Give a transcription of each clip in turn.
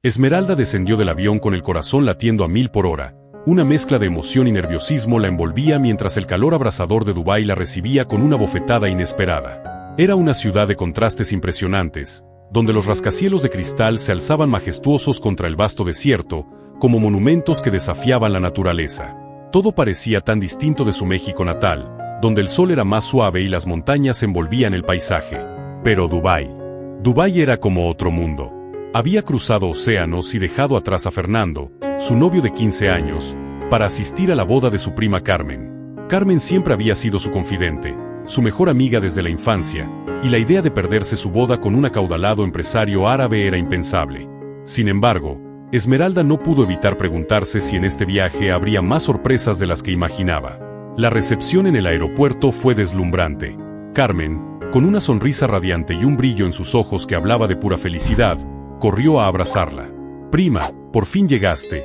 Esmeralda descendió del avión con el corazón latiendo a 1000 por hora. Una mezcla de emoción y nerviosismo la envolvía mientras el calor abrasador de Dubái la recibía con una bofetada inesperada. Era una ciudad de contrastes impresionantes, donde los rascacielos de cristal se alzaban majestuosos contra el vasto desierto, como monumentos que desafiaban la naturaleza. Todo parecía tan distinto de su México natal, donde el sol era más suave y las montañas envolvían el paisaje. Pero Dubái era como otro mundo. Había cruzado océanos y dejado atrás a Fernando, su novio de 15 años, para asistir a la boda de su prima Carmen. Carmen siempre había sido su confidente, su mejor amiga desde la infancia, y la idea de perderse su boda con un acaudalado empresario árabe era impensable. Sin embargo, Esmeralda no pudo evitar preguntarse si en este viaje habría más sorpresas de las que imaginaba. La recepción en el aeropuerto fue deslumbrante. Carmen, con una sonrisa radiante y un brillo en sus ojos que hablaba de pura felicidad, corrió a abrazarla. «Prima, por fin llegaste»,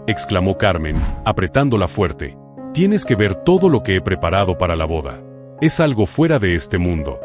exclamó Carmen, apretándola fuerte. «Tienes que ver todo lo que he preparado para la boda. Es algo fuera de este mundo».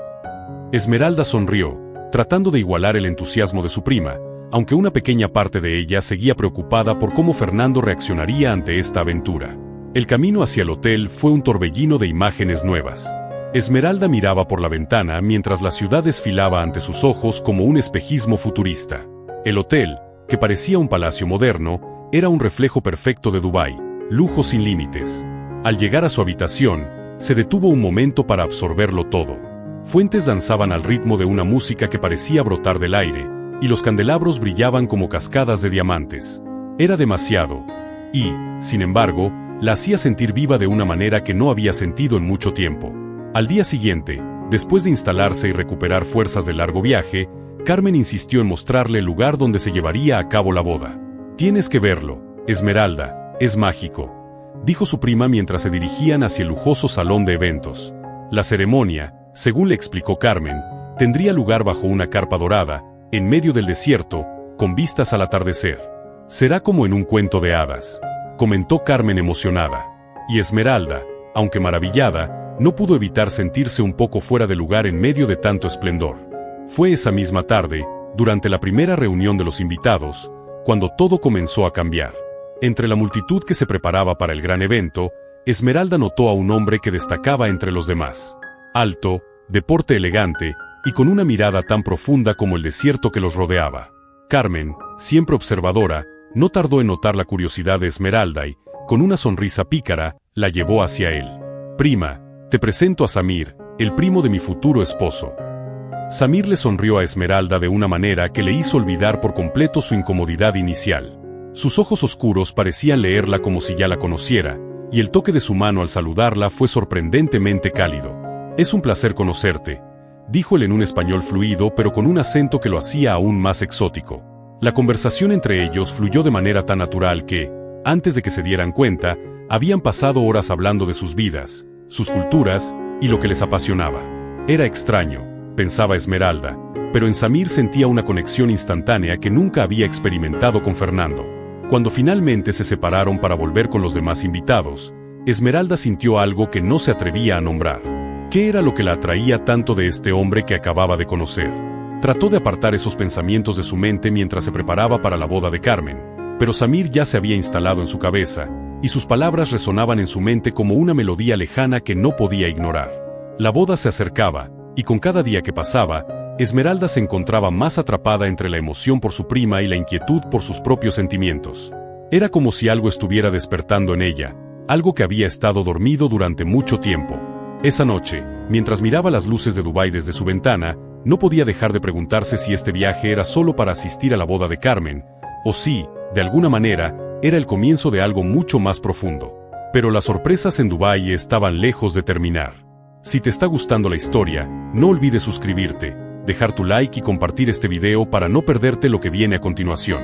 Esmeralda sonrió, tratando de igualar el entusiasmo de su prima, aunque una pequeña parte de ella seguía preocupada por cómo Fernando reaccionaría ante esta aventura. El camino hacia el hotel fue un torbellino de imágenes nuevas. Esmeralda miraba por la ventana mientras la ciudad desfilaba ante sus ojos como un espejismo futurista. El hotel, que parecía un palacio moderno, era un reflejo perfecto de Dubái, lujo sin límites. Al llegar a su habitación, se detuvo un momento para absorberlo todo. Fuentes danzaban al ritmo de una música que parecía brotar del aire, y los candelabros brillaban como cascadas de diamantes. Era demasiado, y, sin embargo, la hacía sentir viva de una manera que no había sentido en mucho tiempo. Al día siguiente, después de instalarse y recuperar fuerzas del largo viaje, Carmen insistió en mostrarle el lugar donde se llevaría a cabo la boda. «Tienes que verlo, Esmeralda, es mágico», dijo su prima mientras se dirigían hacia el lujoso salón de eventos. La ceremonia, según le explicó Carmen, tendría lugar bajo una carpa dorada, en medio del desierto, con vistas al atardecer. «Será como en un cuento de hadas», comentó Carmen emocionada. Y Esmeralda, aunque maravillada, no pudo evitar sentirse un poco fuera de lugar en medio de tanto esplendor. Fue esa misma tarde, durante la primera reunión de los invitados, cuando todo comenzó a cambiar. Entre la multitud que se preparaba para el gran evento, Esmeralda notó a un hombre que destacaba entre los demás. Alto, de porte elegante, y con una mirada tan profunda como el desierto que los rodeaba. Carmen, siempre observadora, no tardó en notar la curiosidad de Esmeralda y, con una sonrisa pícara, la llevó hacia él. «Prima, te presento a Samir, el primo de mi futuro esposo». Samir le sonrió a Esmeralda de una manera que le hizo olvidar por completo su incomodidad inicial. Sus ojos oscuros parecían leerla como si ya la conociera, y el toque de su mano al saludarla fue sorprendentemente cálido. «Es un placer conocerte», dijo él en un español fluido pero con un acento que lo hacía aún más exótico. La conversación entre ellos fluyó de manera tan natural que, antes de que se dieran cuenta, habían pasado horas hablando de sus vidas, sus culturas y lo que les apasionaba. Era extraño, pensaba Esmeralda, pero en Samir sentía una conexión instantánea que nunca había experimentado con Fernando. Cuando finalmente se separaron para volver con los demás invitados, Esmeralda sintió algo que no se atrevía a nombrar. ¿Qué era lo que la atraía tanto de este hombre que acababa de conocer? Trató de apartar esos pensamientos de su mente mientras se preparaba para la boda de Carmen, pero Samir ya se había instalado en su cabeza, y sus palabras resonaban en su mente como una melodía lejana que no podía ignorar. La boda se acercaba, y con cada día que pasaba, Esmeralda se encontraba más atrapada entre la emoción por su prima y la inquietud por sus propios sentimientos. Era como si algo estuviera despertando en ella, algo que había estado dormido durante mucho tiempo. Esa noche, mientras miraba las luces de Dubái desde su ventana, no podía dejar de preguntarse si este viaje era solo para asistir a la boda de Carmen, o si, de alguna manera, era el comienzo de algo mucho más profundo. Pero las sorpresas en Dubái estaban lejos de terminar. Si te está gustando la historia, no olvides suscribirte, dejar tu like y compartir este video para no perderte lo que viene a continuación.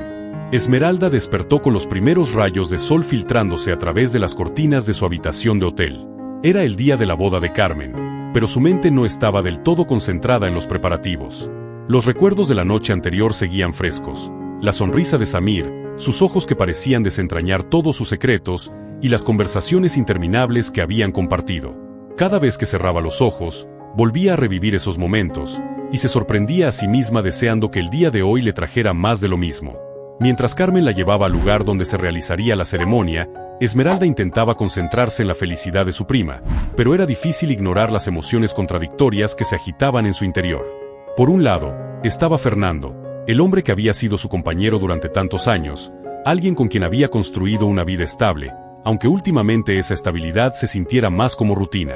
Esmeralda despertó con los primeros rayos de sol filtrándose a través de las cortinas de su habitación de hotel. Era el día de la boda de Carmen, pero su mente no estaba del todo concentrada en los preparativos. Los recuerdos de la noche anterior seguían frescos, la sonrisa de Samir, sus ojos que parecían desentrañar todos sus secretos, y las conversaciones interminables que habían compartido. Cada vez que cerraba los ojos, volvía a revivir esos momentos, y se sorprendía a sí misma deseando que el día de hoy le trajera más de lo mismo. Mientras Carmen la llevaba al lugar donde se realizaría la ceremonia, Esmeralda intentaba concentrarse en la felicidad de su prima, pero era difícil ignorar las emociones contradictorias que se agitaban en su interior. Por un lado, estaba Fernando, el hombre que había sido su compañero durante tantos años, alguien con quien había construido una vida estable, aunque últimamente esa estabilidad se sintiera más como rutina.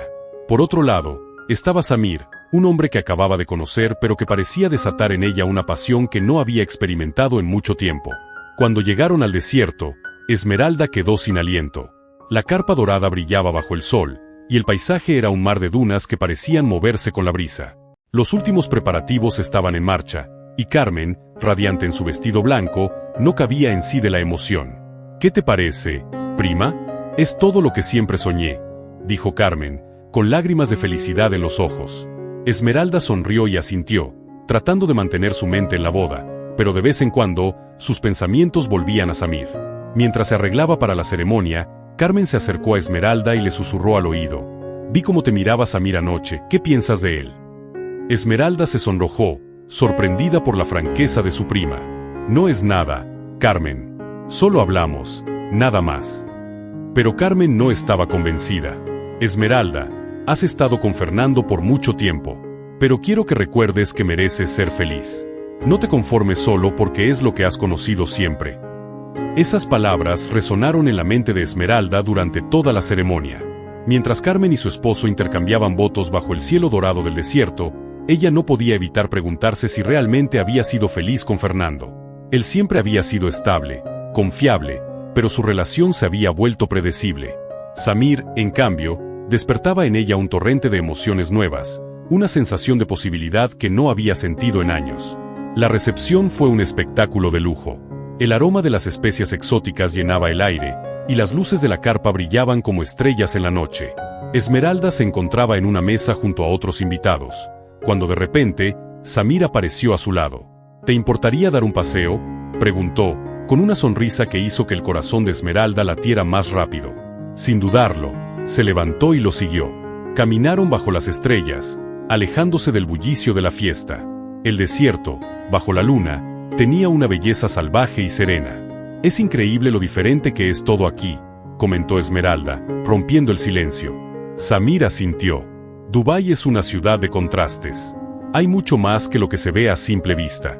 Por otro lado, estaba Samir, un hombre que acababa de conocer pero que parecía desatar en ella una pasión que no había experimentado en mucho tiempo. Cuando llegaron al desierto, Esmeralda quedó sin aliento. La carpa dorada brillaba bajo el sol, y el paisaje era un mar de dunas que parecían moverse con la brisa. Los últimos preparativos estaban en marcha, y Carmen, radiante en su vestido blanco, no cabía en sí de la emoción. «¿Qué te parece, prima? Es todo lo que siempre soñé», dijo Carmen, con lágrimas de felicidad en los ojos. Esmeralda sonrió y asintió, tratando de mantener su mente en la boda, pero de vez en cuando, sus pensamientos volvían a Samir. Mientras se arreglaba para la ceremonia, Carmen se acercó a Esmeralda y le susurró al oído: «Vi cómo te miraba Samir anoche, ¿qué piensas de él?». Esmeralda se sonrojó, sorprendida por la franqueza de su prima. «No es nada, Carmen. Solo hablamos, nada más». Pero Carmen no estaba convencida. «Esmeralda, has estado con Fernando por mucho tiempo, pero quiero que recuerdes que mereces ser feliz. No te conformes solo porque es lo que has conocido siempre». Esas palabras resonaron en la mente de Esmeralda durante toda la ceremonia. Mientras Carmen y su esposo intercambiaban votos bajo el cielo dorado del desierto, ella no podía evitar preguntarse si realmente había sido feliz con Fernando. Él siempre había sido estable, confiable, pero su relación se había vuelto predecible. Samir, en cambio, despertaba en ella un torrente de emociones nuevas, una sensación de posibilidad que no había sentido en años. La recepción fue un espectáculo de lujo. El aroma de las especias exóticas llenaba el aire, y las luces de la carpa brillaban como estrellas en la noche. Esmeralda se encontraba en una mesa junto a otros invitados, cuando de repente, Samir apareció a su lado. «¿Te importaría dar un paseo?», preguntó, con una sonrisa que hizo que el corazón de Esmeralda latiera más rápido. Sin dudarlo, se levantó y lo siguió. Caminaron bajo las estrellas, alejándose del bullicio de la fiesta. El desierto, bajo la luna, tenía una belleza salvaje y serena. «Es increíble lo diferente que es todo aquí», comentó Esmeralda, rompiendo el silencio. Samir asintió. «Dubái es una ciudad de contrastes. Hay mucho más que lo que se ve a simple vista».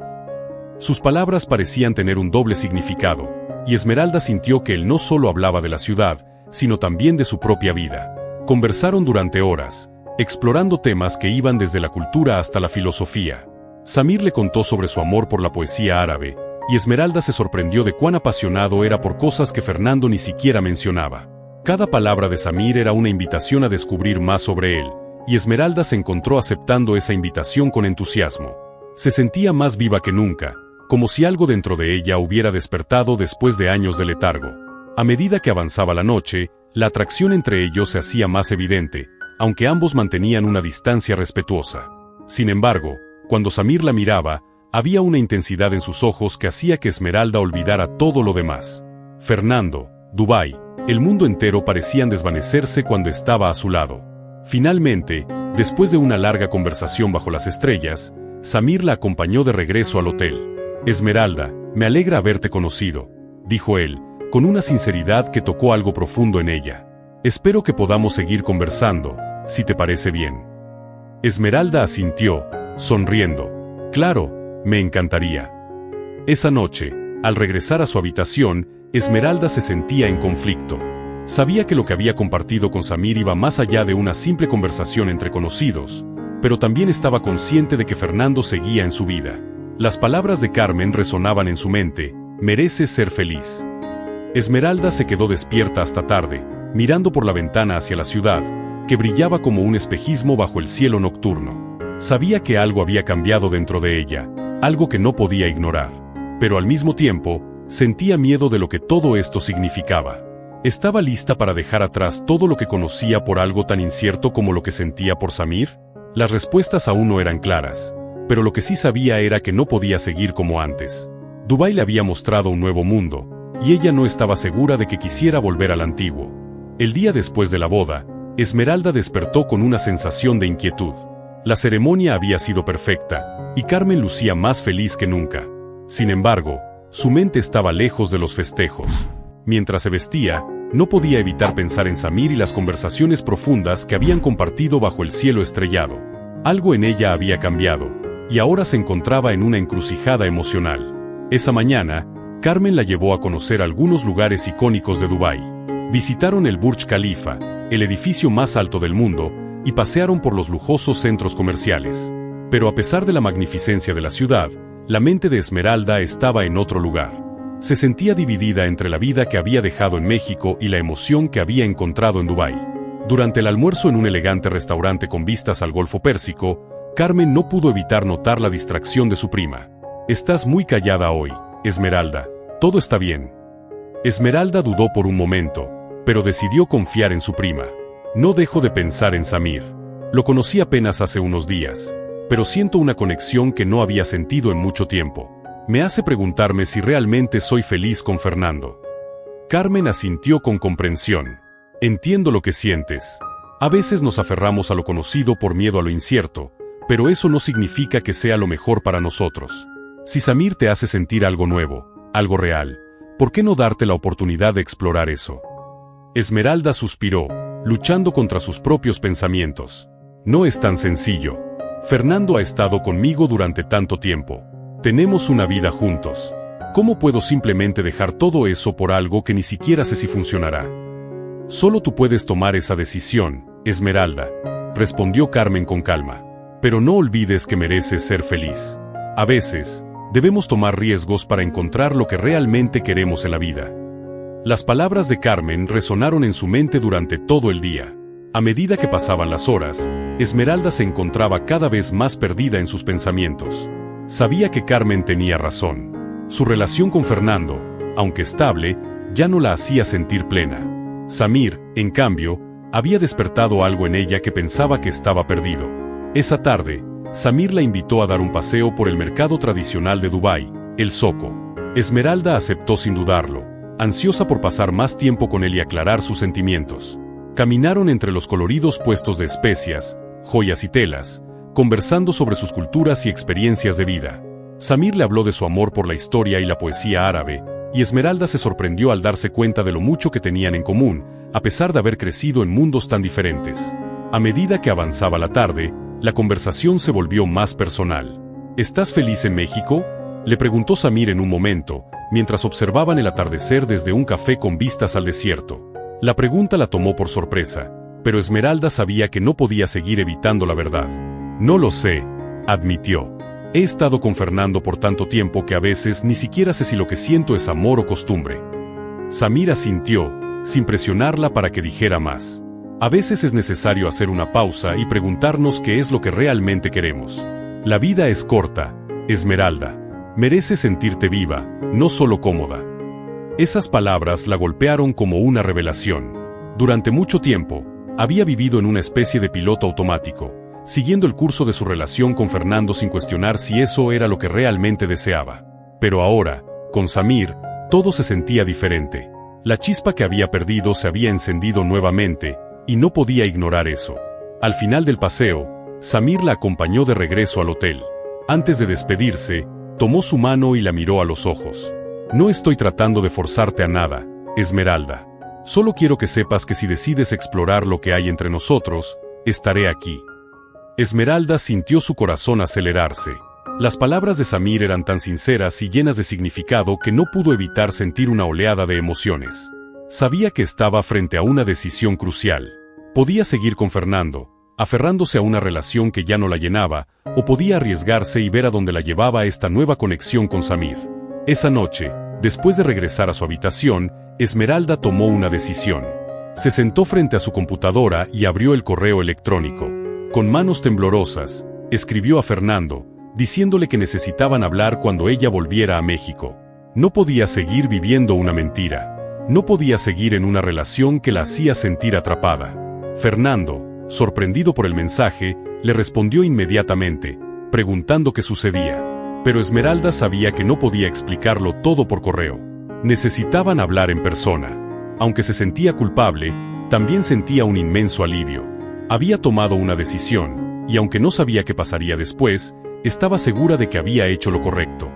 Sus palabras parecían tener un doble significado, y Esmeralda sintió que él no solo hablaba de la ciudad, sino también de su propia vida. Conversaron durante horas, explorando temas que iban desde la cultura hasta la filosofía. Samir le contó sobre su amor por la poesía árabe, y Esmeralda se sorprendió de cuán apasionado era por cosas que Fernando ni siquiera mencionaba. Cada palabra de Samir era una invitación a descubrir más sobre él, y Esmeralda se encontró aceptando esa invitación con entusiasmo. Se sentía más viva que nunca, como si algo dentro de ella hubiera despertado después de años de letargo. A medida que avanzaba la noche, la atracción entre ellos se hacía más evidente, aunque ambos mantenían una distancia respetuosa. Sin embargo, cuando Samir la miraba, había una intensidad en sus ojos que hacía que Esmeralda olvidara todo lo demás. Fernando, Dubái, el mundo entero parecían desvanecerse cuando estaba a su lado. Finalmente, después de una larga conversación bajo las estrellas, Samir la acompañó de regreso al hotel. «Esmeralda, me alegra haberte conocido», dijo él, con una sinceridad que tocó algo profundo en ella. «Espero que podamos seguir conversando, si te parece bien». Esmeralda asintió, sonriendo. «Claro, me encantaría». Esa noche, al regresar a su habitación, Esmeralda se sentía en conflicto. Sabía que lo que había compartido con Samir iba más allá de una simple conversación entre conocidos, pero también estaba consciente de que Fernando seguía en su vida. Las palabras de Carmen resonaban en su mente: «Mereces ser feliz». Esmeralda se quedó despierta hasta tarde, mirando por la ventana hacia la ciudad, que brillaba como un espejismo bajo el cielo nocturno. Sabía que algo había cambiado dentro de ella, algo que no podía ignorar. Pero al mismo tiempo, sentía miedo de lo que todo esto significaba. ¿Estaba lista para dejar atrás todo lo que conocía por algo tan incierto como lo que sentía por Samir? Las respuestas aún no eran claras, pero lo que sí sabía era que no podía seguir como antes. Dubái le había mostrado un nuevo mundo, y ella no estaba segura de que quisiera volver al antiguo. El día después de la boda, Esmeralda despertó con una sensación de inquietud. La ceremonia había sido perfecta, y Carmen lucía más feliz que nunca. Sin embargo, Su mente estaba lejos de los festejos. Mientras se vestía, no podía evitar pensar en Samir y las conversaciones profundas que habían compartido bajo el cielo estrellado. Algo en ella había cambiado, y ahora se encontraba en una encrucijada emocional. Esa mañana, Carmen la llevó a conocer algunos lugares icónicos de Dubái. Visitaron el Burj Khalifa, el edificio más alto del mundo, y pasearon por los lujosos centros comerciales. Pero a pesar de la magnificencia de la ciudad, la mente de Esmeralda estaba en otro lugar. Se sentía dividida entre la vida que había dejado en México y la emoción que había encontrado en Dubái. Durante el almuerzo en un elegante restaurante con vistas al Golfo Pérsico, Carmen no pudo evitar notar la distracción de su prima. «Estás muy callada hoy, Esmeralda. Todo está bien». Esmeralda dudó por un momento, pero decidió confiar en su prima. «No dejo de pensar en Samir. Lo conocí apenas hace unos días, pero siento una conexión que no había sentido en mucho tiempo. Me hace preguntarme si realmente soy feliz con Fernando». Carmen asintió con comprensión. «Entiendo lo que sientes. A veces nos aferramos a lo conocido por miedo a lo incierto, pero eso no significa que sea lo mejor para nosotros. Si Samir te hace sentir algo nuevo, algo real, ¿por qué no darte la oportunidad de explorar eso?». Esmeralda suspiró, luchando contra sus propios pensamientos. «No es tan sencillo. Fernando ha estado conmigo durante tanto tiempo. Tenemos una vida juntos. ¿Cómo puedo simplemente dejar todo eso por algo que ni siquiera sé si funcionará?». «Solo tú puedes tomar esa decisión, Esmeralda», respondió Carmen con calma. «Pero no olvides que mereces ser feliz. A veces, debemos tomar riesgos para encontrar lo que realmente queremos en la vida». Las palabras de Carmen resonaron en su mente durante todo el día. A medida que pasaban las horas, Esmeralda se encontraba cada vez más perdida en sus pensamientos. Sabía que Carmen tenía razón. Su relación con Fernando, aunque estable, ya no la hacía sentir plena. Samir, en cambio, había despertado algo en ella que pensaba que estaba perdido. Esa tarde, Samir la invitó a dar un paseo por el mercado tradicional de Dubái, el Zoco. Esmeralda aceptó sin dudarlo, ansiosa por pasar más tiempo con él y aclarar sus sentimientos. Caminaron entre los coloridos puestos de especias, joyas y telas, conversando sobre sus culturas y experiencias de vida. Samir le habló de su amor por la historia y la poesía árabe, y Esmeralda se sorprendió al darse cuenta de lo mucho que tenían en común, a pesar de haber crecido en mundos tan diferentes. A medida que avanzaba la tarde, la conversación se volvió más personal. «¿Estás feliz en México?», le preguntó Samir en un momento, mientras observaban el atardecer desde un café con vistas al desierto. La pregunta la tomó por sorpresa, pero Esmeralda sabía que no podía seguir evitando la verdad. «No lo sé», admitió. «He estado con Fernando por tanto tiempo que a veces ni siquiera sé si lo que siento es amor o costumbre». Samir asintió, sin presionarla para que dijera más. A veces es necesario hacer una pausa y preguntarnos qué es lo que realmente queremos. La vida es corta, Esmeralda. Mereces sentirte viva, no solo cómoda. Esas palabras la golpearon como una revelación. Durante mucho tiempo, había vivido en una especie de piloto automático, siguiendo el curso de su relación con Fernando sin cuestionar si eso era lo que realmente deseaba. Pero ahora, con Samir, todo se sentía diferente. La chispa que había perdido se había encendido nuevamente, y no podía ignorar eso. Al final del paseo, Samir la acompañó de regreso al hotel. Antes de despedirse, tomó su mano y la miró a los ojos. «No estoy tratando de forzarte a nada, Esmeralda. Solo quiero que sepas que si decides explorar lo que hay entre nosotros, estaré aquí». Esmeralda sintió su corazón acelerarse. Las palabras de Samir eran tan sinceras y llenas de significado que no pudo evitar sentir una oleada de emociones. Sabía que estaba frente a una decisión crucial. Podía seguir con Fernando, aferrándose a una relación que ya no la llenaba, o podía arriesgarse y ver a dónde la llevaba esta nueva conexión con Samir. Esa noche, después de regresar a su habitación, Esmeralda tomó una decisión. Se sentó frente a su computadora y abrió el correo electrónico. Con manos temblorosas, escribió a Fernando, diciéndole que necesitaban hablar cuando ella volviera a México. No podía seguir viviendo una mentira. No podía seguir en una relación que la hacía sentir atrapada. Fernando, sorprendido por el mensaje, le respondió inmediatamente, preguntando qué sucedía. Pero Esmeralda sabía que no podía explicarlo todo por correo. Necesitaban hablar en persona. Aunque se sentía culpable, también sentía un inmenso alivio. Había tomado una decisión, y aunque no sabía qué pasaría después, estaba segura de que había hecho lo correcto.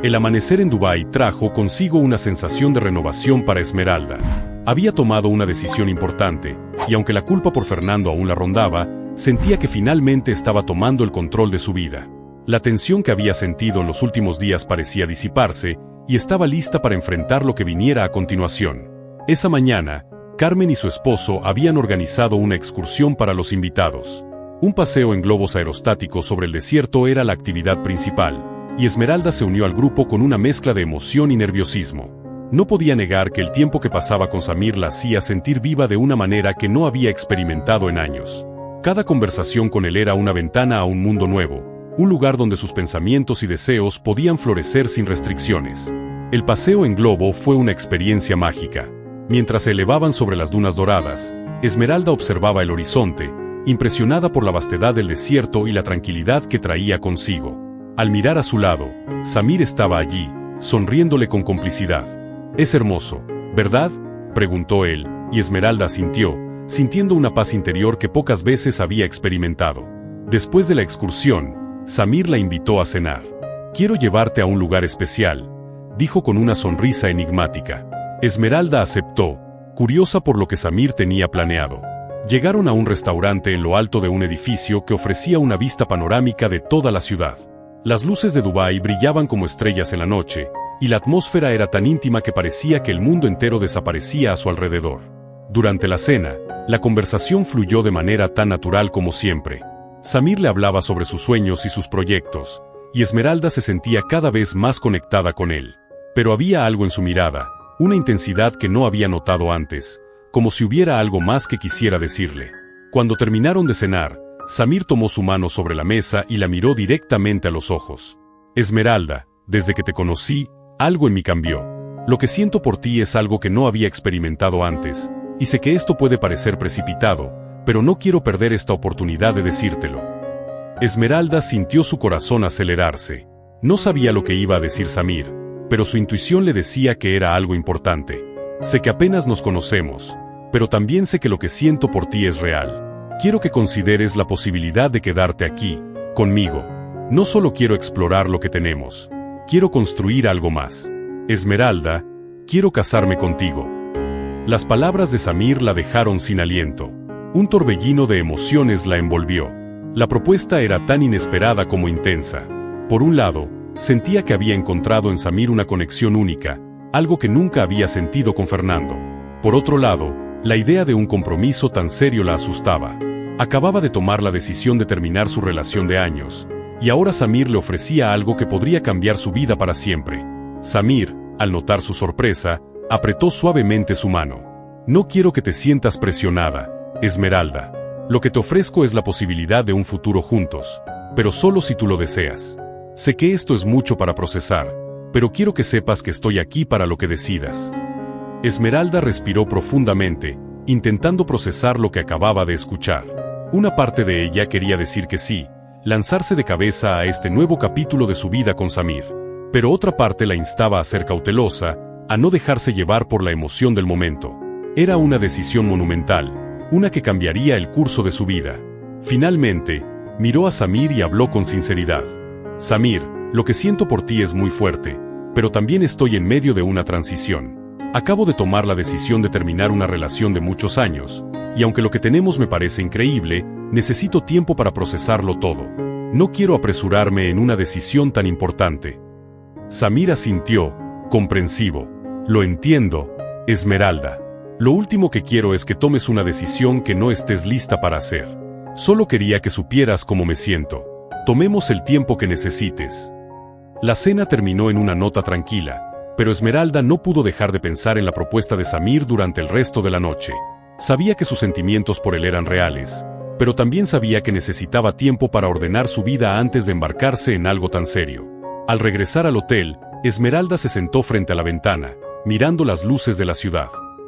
El amanecer en Dubái trajo consigo una sensación de renovación para Esmeralda. Había tomado una decisión importante, y aunque la culpa por Fernando aún la rondaba, sentía que finalmente estaba tomando el control de su vida. La tensión que había sentido en los últimos días parecía disiparse, y estaba lista para enfrentar lo que viniera a continuación. Esa mañana, Carmen y su esposo habían organizado una excursión para los invitados. Un paseo en globos aerostáticos sobre el desierto era la actividad principal, y Esmeralda se unió al grupo con una mezcla de emoción y nerviosismo. No podía negar que el tiempo que pasaba con Samir la hacía sentir viva de una manera que no había experimentado en años. Cada conversación con él era una ventana a un mundo nuevo, un lugar donde sus pensamientos y deseos podían florecer sin restricciones. El paseo en globo fue una experiencia mágica. Mientras se elevaban sobre las dunas doradas, Esmeralda observaba el horizonte, impresionada por la vastedad del desierto y la tranquilidad que traía consigo. Al mirar a su lado, Samir estaba allí, sonriéndole con complicidad. «Es hermoso, ¿verdad?», preguntó él, y Esmeralda asintió, sintiendo una paz interior que pocas veces había experimentado. Después de la excursión, Samir la invitó a cenar. «Quiero llevarte a un lugar especial», dijo con una sonrisa enigmática. Esmeralda aceptó, curiosa por lo que Samir tenía planeado. Llegaron a un restaurante en lo alto de un edificio que ofrecía una vista panorámica de toda la ciudad. Las luces de Dubái brillaban como estrellas en la noche, y la atmósfera era tan íntima que parecía que el mundo entero desaparecía a su alrededor. Durante la cena, la conversación fluyó de manera tan natural como siempre. Samir le hablaba sobre sus sueños y sus proyectos, y Esmeralda se sentía cada vez más conectada con él. Pero había algo en su mirada, una intensidad que no había notado antes, como si hubiera algo más que quisiera decirle. Cuando terminaron de cenar, Samir tomó su mano sobre la mesa y la miró directamente a los ojos. «Esmeralda, desde que te conocí, algo en mí cambió. Lo que siento por ti es algo que no había experimentado antes, y sé que esto puede parecer precipitado, pero no quiero perder esta oportunidad de decírtelo». Esmeralda sintió su corazón acelerarse. No sabía lo que iba a decir Samir, pero su intuición le decía que era algo importante. «Sé que apenas nos conocemos, pero también sé que lo que siento por ti es real. Quiero que consideres la posibilidad de quedarte aquí, conmigo. No solo quiero explorar lo que tenemos, quiero construir algo más. Esmeralda, quiero casarme contigo». Las palabras de Samir la dejaron sin aliento. Un torbellino de emociones la envolvió. La propuesta era tan inesperada como intensa. Por un lado, sentía que había encontrado en Samir una conexión única, algo que nunca había sentido con Fernando. Por otro lado, la idea de un compromiso tan serio la asustaba. Acababa de tomar la decisión de terminar su relación de años, y ahora Samir le ofrecía algo que podría cambiar su vida para siempre. Samir, al notar su sorpresa, apretó suavemente su mano. «No quiero que te sientas presionada, Esmeralda. Lo que te ofrezco es la posibilidad de un futuro juntos, pero solo si tú lo deseas. Sé que esto es mucho para procesar, pero quiero que sepas que estoy aquí para lo que decidas». Esmeralda respiró profundamente, intentando procesar lo que acababa de escuchar. Una parte de ella quería decir que sí, lanzarse de cabeza a este nuevo capítulo de su vida con Samir. Pero otra parte la instaba a ser cautelosa, a no dejarse llevar por la emoción del momento. Era una decisión monumental, una que cambiaría el curso de su vida. Finalmente, miró a Samir y habló con sinceridad. «Samir, lo que siento por ti es muy fuerte, pero también estoy en medio de una transición. Acabo de tomar la decisión de terminar una relación de muchos años, y aunque lo que tenemos me parece increíble, necesito tiempo para procesarlo todo. No quiero apresurarme en una decisión tan importante». Samir asintió, comprensivo. «Lo entiendo, Esmeralda. Lo último que quiero es que tomes una decisión que no estés lista para hacer. Solo quería que supieras cómo me siento. Tomemos el tiempo que necesites». La cena terminó en una nota tranquila, pero Esmeralda no pudo dejar de pensar en la propuesta de Samir durante el resto de la noche. Sabía que sus sentimientos por él eran reales, pero también sabía que necesitaba tiempo para ordenar su vida antes de embarcarse en algo tan serio. Al regresar al hotel, Esmeralda se sentó frente a la ventana, mirando las luces de la ciudad.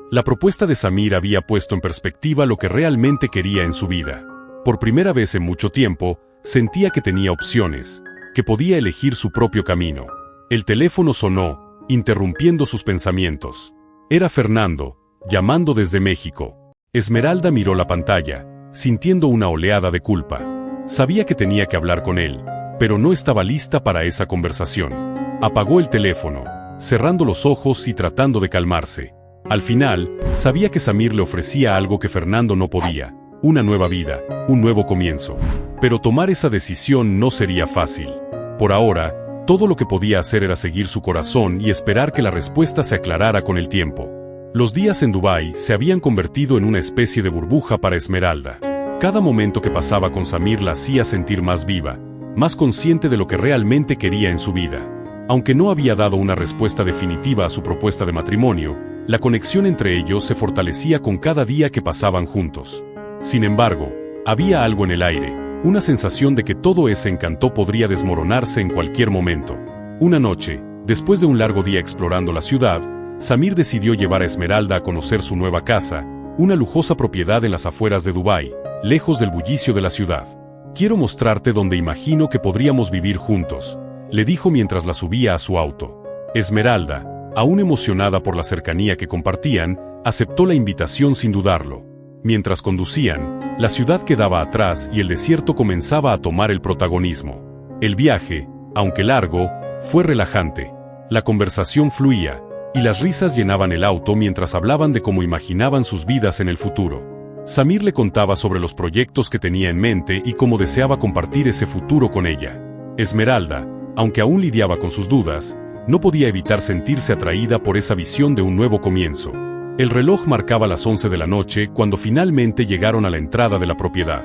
La propuesta de Samir había puesto en perspectiva lo que realmente quería en su vida. Por primera vez en mucho tiempo, sentía que tenía opciones, que podía elegir su propio camino. El teléfono sonó, interrumpiendo sus pensamientos. Era Fernando, llamando desde México. Esmeralda miró la pantalla, sintiendo una oleada de culpa. Sabía que tenía que hablar con él, pero no estaba lista para esa conversación. Apagó el teléfono, cerrando los ojos y tratando de calmarse. Al final, sabía que Samir le ofrecía algo que Fernando no podía: una nueva vida, un nuevo comienzo. Pero tomar esa decisión no sería fácil. Por ahora, todo lo que podía hacer era seguir su corazón y esperar que la respuesta se aclarara con el tiempo. Los días en Dubái se habían convertido en una especie de burbuja para Esmeralda. Cada momento que pasaba con Samir la hacía sentir más viva, más consciente de lo que realmente quería en su vida. Aunque no había dado una respuesta definitiva a su propuesta de matrimonio, la conexión entre ellos se fortalecía con cada día que pasaban juntos. Sin embargo, había algo en el aire, una sensación de que todo ese encanto podría desmoronarse en cualquier momento. Una noche, después de un largo día explorando la ciudad, Samir decidió llevar a Esmeralda a conocer su nueva casa, una lujosa propiedad en las afueras de Dubái, lejos del bullicio de la ciudad. «Quiero mostrarte donde imagino que podríamos vivir juntos», le dijo mientras la subía a su auto. Esmeralda, aún emocionada por la cercanía que compartían, aceptó la invitación sin dudarlo. Mientras conducían, la ciudad quedaba atrás y el desierto comenzaba a tomar el protagonismo. El viaje, aunque largo, fue relajante. La conversación fluía, y las risas llenaban el auto mientras hablaban de cómo imaginaban sus vidas en el futuro. Samir le contaba sobre los proyectos que tenía en mente y cómo deseaba compartir ese futuro con ella. Esmeralda, aunque aún lidiaba con sus dudas, no podía evitar sentirse atraída por esa visión de un nuevo comienzo. El reloj marcaba las 11 de la noche cuando finalmente llegaron a la entrada de la propiedad.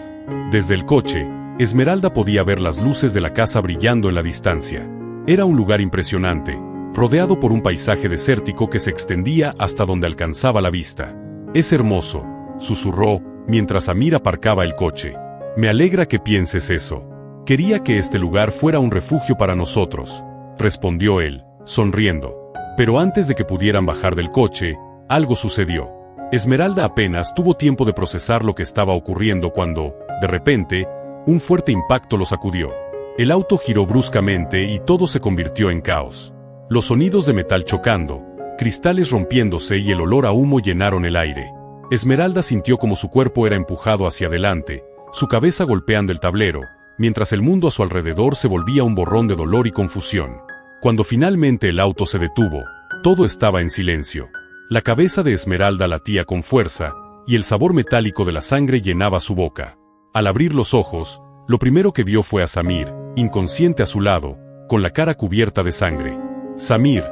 Desde el coche, Esmeralda podía ver las luces de la casa brillando en la distancia. Era un lugar impresionante, rodeado por un paisaje desértico que se extendía hasta donde alcanzaba la vista. «Es hermoso», susurró, mientras Samir aparcaba el coche. «Me alegra que pienses eso. Quería que este lugar fuera un refugio para nosotros», respondió él, sonriendo. Pero antes de que pudieran bajar del coche, algo sucedió. Esmeralda apenas tuvo tiempo de procesar lo que estaba ocurriendo cuando, de repente, un fuerte impacto lo sacudió. El auto giró bruscamente y todo se convirtió en caos. Los sonidos de metal chocando, cristales rompiéndose y el olor a humo llenaron el aire. Esmeralda sintió como su cuerpo era empujado hacia adelante, su cabeza golpeando el tablero, mientras el mundo a su alrededor se volvía un borrón de dolor y confusión. Cuando finalmente el auto se detuvo, todo estaba en silencio. La cabeza de Esmeralda latía con fuerza, y el sabor metálico de la sangre llenaba su boca. Al abrir los ojos, lo primero que vio fue a Samir, inconsciente a su lado, con la cara cubierta de sangre. «Samir»,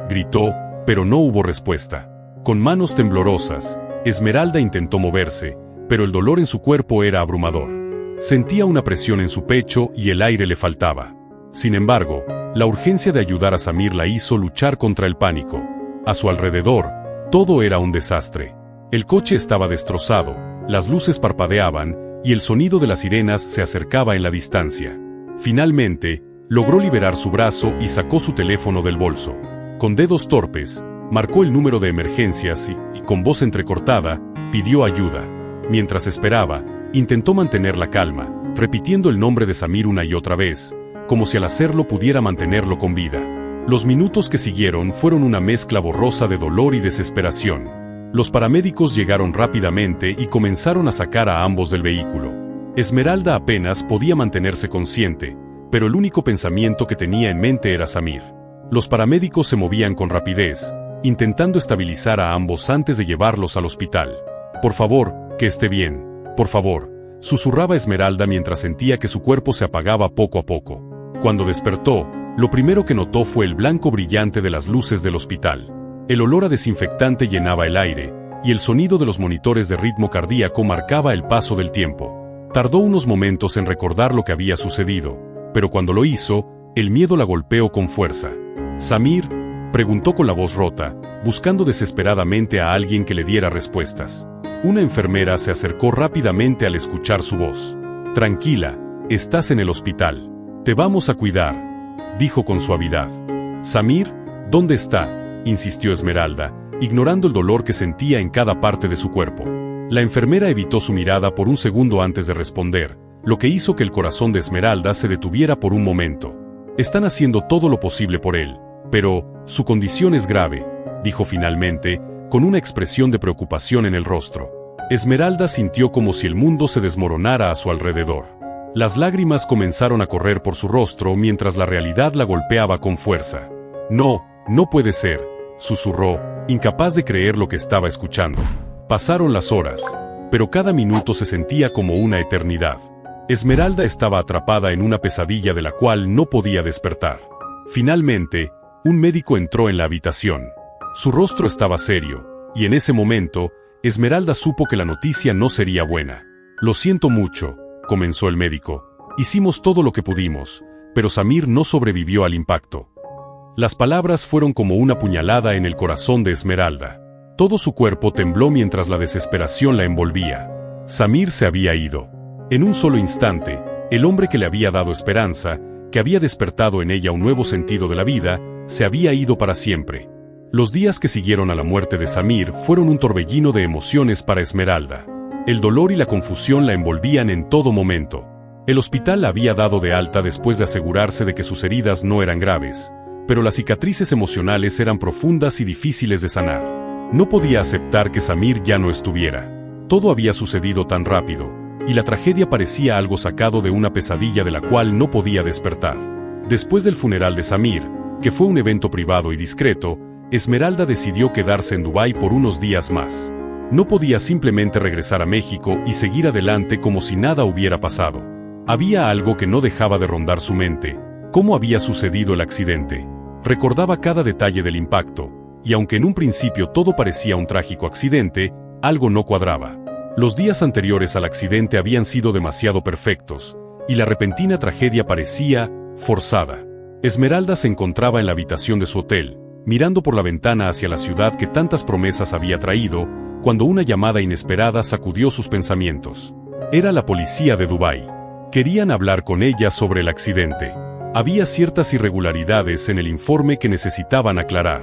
gritó, pero no hubo respuesta. Con manos temblorosas, Esmeralda intentó moverse, pero el dolor en su cuerpo era abrumador. Sentía una presión en su pecho y el aire le faltaba. Sin embargo, la urgencia de ayudar a Samir la hizo luchar contra el pánico. A su alrededor, todo era un desastre. El coche estaba destrozado, las luces parpadeaban, y el sonido de las sirenas se acercaba en la distancia. Finalmente, logró liberar su brazo y sacó su teléfono del bolso. Con dedos torpes, marcó el número de emergencias y, con voz entrecortada, pidió ayuda. Mientras esperaba, intentó mantener la calma, repitiendo el nombre de Samir una y otra vez, como si al hacerlo pudiera mantenerlo con vida. Los minutos que siguieron fueron una mezcla borrosa de dolor y desesperación. Los paramédicos llegaron rápidamente y comenzaron a sacar a ambos del vehículo. Esmeralda apenas podía mantenerse consciente, pero el único pensamiento que tenía en mente era Samir. Los paramédicos se movían con rapidez, intentando estabilizar a ambos antes de llevarlos al hospital. «Por favor, que esté bien, por favor», susurraba Esmeralda mientras sentía que su cuerpo se apagaba poco a poco. Cuando despertó, lo primero que notó fue el blanco brillante de las luces del hospital. El olor a desinfectante llenaba el aire, y el sonido de los monitores de ritmo cardíaco marcaba el paso del tiempo. Tardó unos momentos en recordar lo que había sucedido, pero cuando lo hizo, el miedo la golpeó con fuerza. «¿Samir?», preguntó con la voz rota, buscando desesperadamente a alguien que le diera respuestas. Una enfermera se acercó rápidamente al escuchar su voz. «Tranquila, estás en el hospital. Te vamos a cuidar», dijo con suavidad. «¿Samir? ¿Dónde está?», insistió Esmeralda, ignorando el dolor que sentía en cada parte de su cuerpo. La enfermera evitó su mirada por un segundo antes de responder, lo que hizo que el corazón de Esmeralda se detuviera por un momento. «Están haciendo todo lo posible por él, pero su condición es grave», dijo finalmente, con una expresión de preocupación en el rostro. Esmeralda sintió como si el mundo se desmoronara a su alrededor. Las lágrimas comenzaron a correr por su rostro mientras la realidad la golpeaba con fuerza. No, no puede ser, susurró, incapaz de creer lo que estaba escuchando. Pasaron las horas, pero cada minuto se sentía como una eternidad. Esmeralda estaba atrapada en una pesadilla de la cual no podía despertar. Finalmente, un médico entró en la habitación. Su rostro estaba serio, y en ese momento, Esmeralda supo que la noticia no sería buena. Lo siento mucho, comenzó el médico. Hicimos todo lo que pudimos, pero Samir no sobrevivió al impacto. Las palabras fueron como una puñalada en el corazón de Esmeralda. Todo su cuerpo tembló mientras la desesperación la envolvía. Samir se había ido. En un solo instante, el hombre que le había dado esperanza, que había despertado en ella un nuevo sentido de la vida, se había ido para siempre. Los días que siguieron a la muerte de Samir fueron un torbellino de emociones para Esmeralda. El dolor y la confusión la envolvían en todo momento. El hospital la había dado de alta después de asegurarse de que sus heridas no eran graves, pero las cicatrices emocionales eran profundas y difíciles de sanar. No podía aceptar que Samir ya no estuviera. Todo había sucedido tan rápido, y la tragedia parecía algo sacado de una pesadilla de la cual no podía despertar. Después del funeral de Samir, que fue un evento privado y discreto, Esmeralda decidió quedarse en Dubái por unos días más. No podía simplemente regresar a México y seguir adelante como si nada hubiera pasado. Había algo que no dejaba de rondar su mente. ¿Cómo había sucedido el accidente? Recordaba cada detalle del impacto, y aunque en un principio todo parecía un trágico accidente, algo no cuadraba. Los días anteriores al accidente habían sido demasiado perfectos, y la repentina tragedia parecía forzada. Esmeralda se encontraba en la habitación de su hotel, mirando por la ventana hacia la ciudad que tantas promesas había traído, cuando una llamada inesperada sacudió sus pensamientos. Era la policía de Dubái. Querían hablar con ella sobre el accidente. Había ciertas irregularidades en el informe que necesitaban aclarar.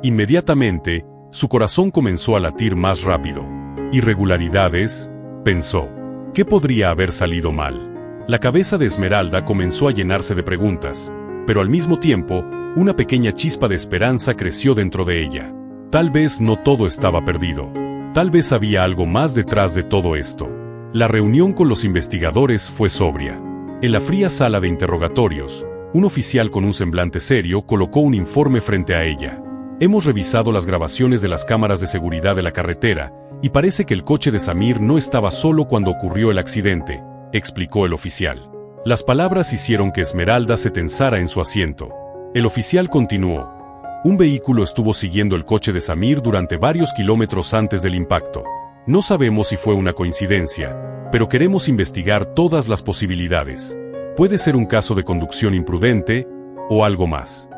Inmediatamente, su corazón comenzó a latir más rápido. ¿Irregularidades?, pensó. ¿Qué podría haber salido mal? La cabeza de Esmeralda comenzó a llenarse de preguntas, pero al mismo tiempo, una pequeña chispa de esperanza creció dentro de ella. Tal vez no todo estaba perdido. Tal vez había algo más detrás de todo esto. La reunión con los investigadores fue sobria. En la fría sala de interrogatorios, un oficial con un semblante serio colocó un informe frente a ella. Hemos revisado las grabaciones de las cámaras de seguridad de la carretera, y parece que el coche de Samir no estaba solo cuando ocurrió el accidente, explicó el oficial. Las palabras hicieron que Esmeralda se tensara en su asiento. El oficial continuó. Un vehículo estuvo siguiendo el coche de Samir durante varios kilómetros antes del impacto. No sabemos si fue una coincidencia, pero queremos investigar todas las posibilidades. Puede ser un caso de conducción imprudente, o algo más.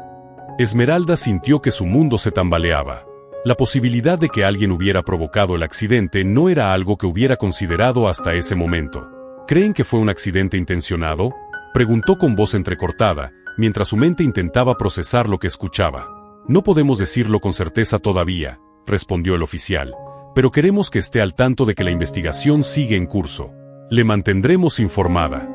Esmeralda sintió que su mundo se tambaleaba. La posibilidad de que alguien hubiera provocado el accidente no era algo que hubiera considerado hasta ese momento. ¿Creen que fue un accidente intencionado?, preguntó con voz entrecortada, mientras su mente intentaba procesar lo que escuchaba. No podemos decirlo con certeza todavía, respondió el oficial, pero queremos que esté al tanto de que la investigación sigue en curso. Le mantendremos informada.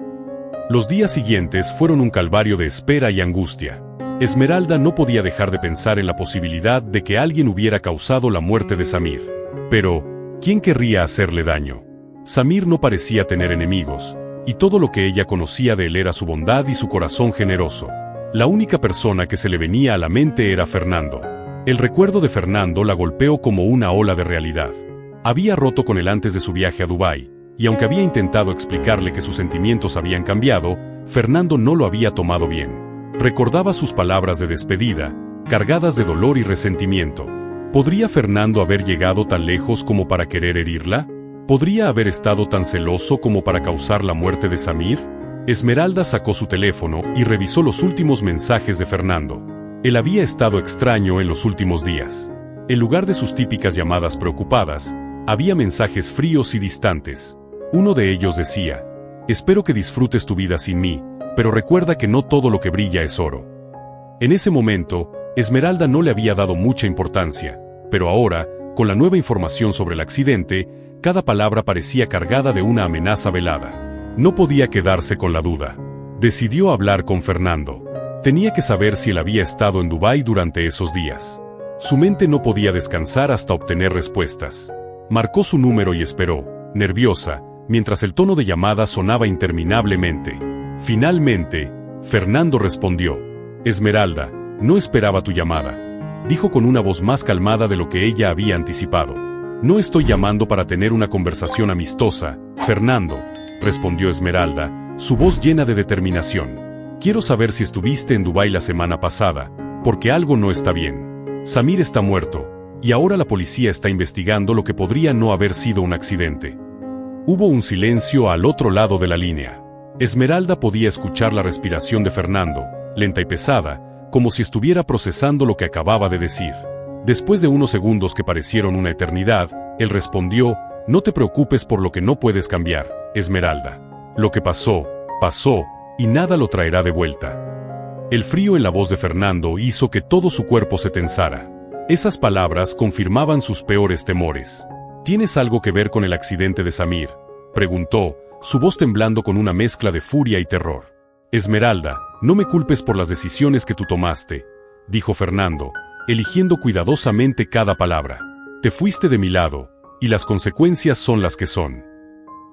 Los días siguientes fueron un calvario de espera y angustia. Esmeralda no podía dejar de pensar en la posibilidad de que alguien hubiera causado la muerte de Samir. Pero, ¿quién querría hacerle daño? Samir no parecía tener enemigos, y todo lo que ella conocía de él era su bondad y su corazón generoso. La única persona que se le venía a la mente era Fernando. El recuerdo de Fernando la golpeó como una ola de realidad. Había roto con él antes de su viaje a Dubái, y aunque había intentado explicarle que sus sentimientos habían cambiado, Fernando no lo había tomado bien. Recordaba sus palabras de despedida, cargadas de dolor y resentimiento. ¿Podría Fernando haber llegado tan lejos como para querer herirla? ¿Podría haber estado tan celoso como para causar la muerte de Samir? Esmeralda sacó su teléfono y revisó los últimos mensajes de Fernando. Él había estado extraño en los últimos días. En lugar de sus típicas llamadas preocupadas, había mensajes fríos y distantes. Uno de ellos decía: espero que disfrutes tu vida sin mí, pero recuerda que no todo lo que brilla es oro. En ese momento, Esmeralda no le había dado mucha importancia, pero ahora, con la nueva información sobre el accidente, cada palabra parecía cargada de una amenaza velada. No podía quedarse con la duda. Decidió hablar con Fernando. Tenía que saber si él había estado en Dubái durante esos días. Su mente no podía descansar hasta obtener respuestas. Marcó su número y esperó, nerviosa, mientras el tono de llamada sonaba interminablemente. Finalmente, Fernando respondió. «Esmeralda, no esperaba tu llamada», dijo con una voz más calmada de lo que ella había anticipado. «No estoy llamando para tener una conversación amistosa, Fernando», respondió Esmeralda, su voz llena de determinación. «Quiero saber si estuviste en Dubái la semana pasada, porque algo no está bien. Samir está muerto, y ahora la policía está investigando lo que podría no haber sido un accidente». Hubo un silencio al otro lado de la línea. Esmeralda podía escuchar la respiración de Fernando, lenta y pesada, como si estuviera procesando lo que acababa de decir. Después de unos segundos que parecieron una eternidad, él respondió: «No te preocupes por lo que no puedes cambiar, Esmeralda. Lo que pasó, pasó, y nada lo traerá de vuelta». El frío en la voz de Fernando hizo que todo su cuerpo se tensara. Esas palabras confirmaban sus peores temores. «¿Tienes algo que ver con el accidente de Samir?», preguntó, su voz temblando con una mezcla de furia y terror. «Esmeralda, no me culpes por las decisiones que tú tomaste», dijo Fernando, eligiendo cuidadosamente cada palabra. «Te fuiste de mi lado, y las consecuencias son las que son».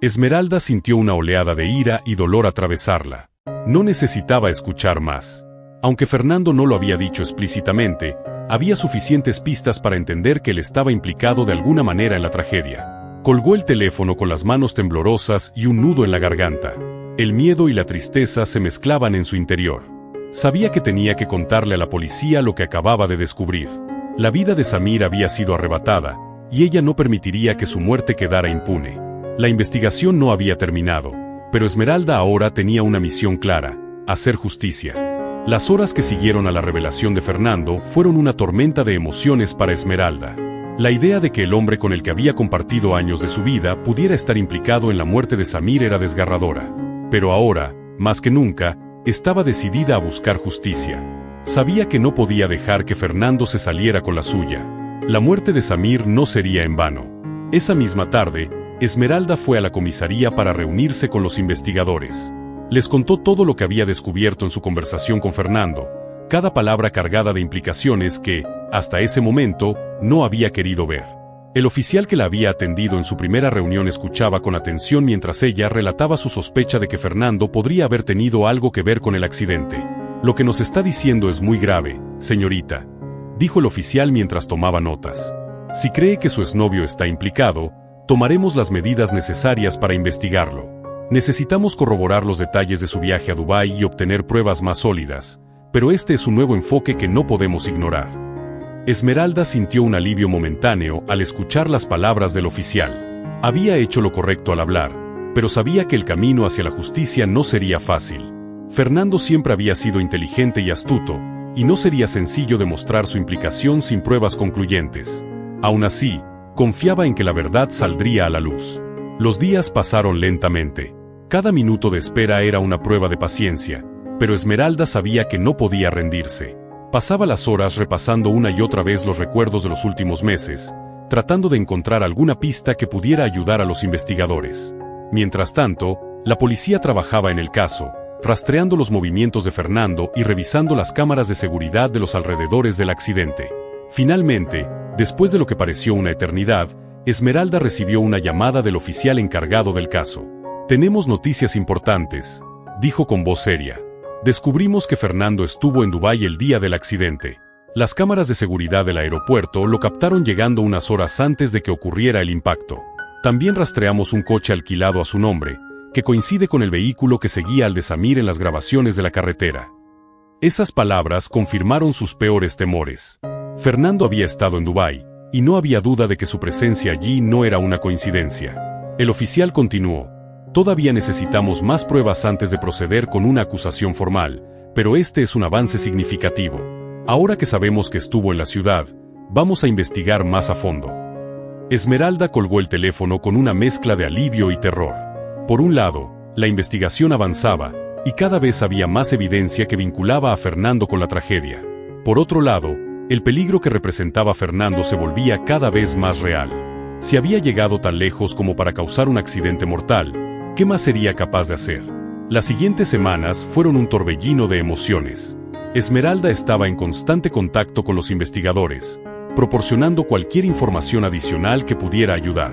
Esmeralda sintió una oleada de ira y dolor atravesarla. No necesitaba escuchar más. Aunque Fernando no lo había dicho explícitamente, había suficientes pistas para entender que él estaba implicado de alguna manera en la tragedia. Colgó el teléfono con las manos temblorosas y un nudo en la garganta. El miedo y la tristeza se mezclaban en su interior. Sabía que tenía que contarle a la policía lo que acababa de descubrir. La vida de Samir había sido arrebatada, y ella no permitiría que su muerte quedara impune. La investigación no había terminado, pero Esmeralda ahora tenía una misión clara: hacer justicia. Las horas que siguieron a la revelación de Fernando fueron una tormenta de emociones para Esmeralda. La idea de que el hombre con el que había compartido años de su vida pudiera estar implicado en la muerte de Samir era desgarradora. Pero ahora, más que nunca, estaba decidida a buscar justicia. Sabía que no podía dejar que Fernando se saliera con la suya. La muerte de Samir no sería en vano. Esa misma tarde, Esmeralda fue a la comisaría para reunirse con los investigadores. Les contó todo lo que había descubierto en su conversación con Fernando, cada palabra cargada de implicaciones que, hasta ese momento, no había querido ver. El oficial que la había atendido en su primera reunión escuchaba con atención mientras ella relataba su sospecha de que Fernando podría haber tenido algo que ver con el accidente. «Lo que nos está diciendo es muy grave, señorita», dijo el oficial mientras tomaba notas. «Si cree que su exnovio está implicado, tomaremos las medidas necesarias para investigarlo. Necesitamos corroborar los detalles de su viaje a Dubái y obtener pruebas más sólidas, pero este es un nuevo enfoque que no podemos ignorar». Esmeralda sintió un alivio momentáneo al escuchar las palabras del oficial. Había hecho lo correcto al hablar, pero sabía que el camino hacia la justicia no sería fácil. Fernando siempre había sido inteligente y astuto, y no sería sencillo demostrar su implicación sin pruebas concluyentes. Aún así, confiaba en que la verdad saldría a la luz. Los días pasaron lentamente. Cada minuto de espera era una prueba de paciencia, pero Esmeralda sabía que no podía rendirse. Pasaba las horas repasando una y otra vez los recuerdos de los últimos meses, tratando de encontrar alguna pista que pudiera ayudar a los investigadores. Mientras tanto, la policía trabajaba en el caso, rastreando los movimientos de Fernando y revisando las cámaras de seguridad de los alrededores del accidente. Finalmente, después de lo que pareció una eternidad, Esmeralda recibió una llamada del oficial encargado del caso. «Tenemos noticias importantes», dijo con voz seria. «Descubrimos que Fernando estuvo en Dubái el día del accidente. Las cámaras de seguridad del aeropuerto lo captaron llegando unas horas antes de que ocurriera el impacto. También rastreamos un coche alquilado a su nombre, que coincide con el vehículo que seguía al de Samir en las grabaciones de la carretera». Esas palabras confirmaron sus peores temores. Fernando había estado en Dubái, y no había duda de que su presencia allí no era una coincidencia. El oficial continuó: «Todavía necesitamos más pruebas antes de proceder con una acusación formal, pero este es un avance significativo. Ahora que sabemos que estuvo en la ciudad, vamos a investigar más a fondo». Esmeralda colgó el teléfono con una mezcla de alivio y terror. Por un lado, la investigación avanzaba, y cada vez había más evidencia que vinculaba a Fernando con la tragedia. Por otro lado, el peligro que representaba Fernando se volvía cada vez más real. Si había llegado tan lejos como para causar un accidente mortal, ¿qué más sería capaz de hacer? Las siguientes semanas fueron un torbellino de emociones. Esmeralda estaba en constante contacto con los investigadores, proporcionando cualquier información adicional que pudiera ayudar.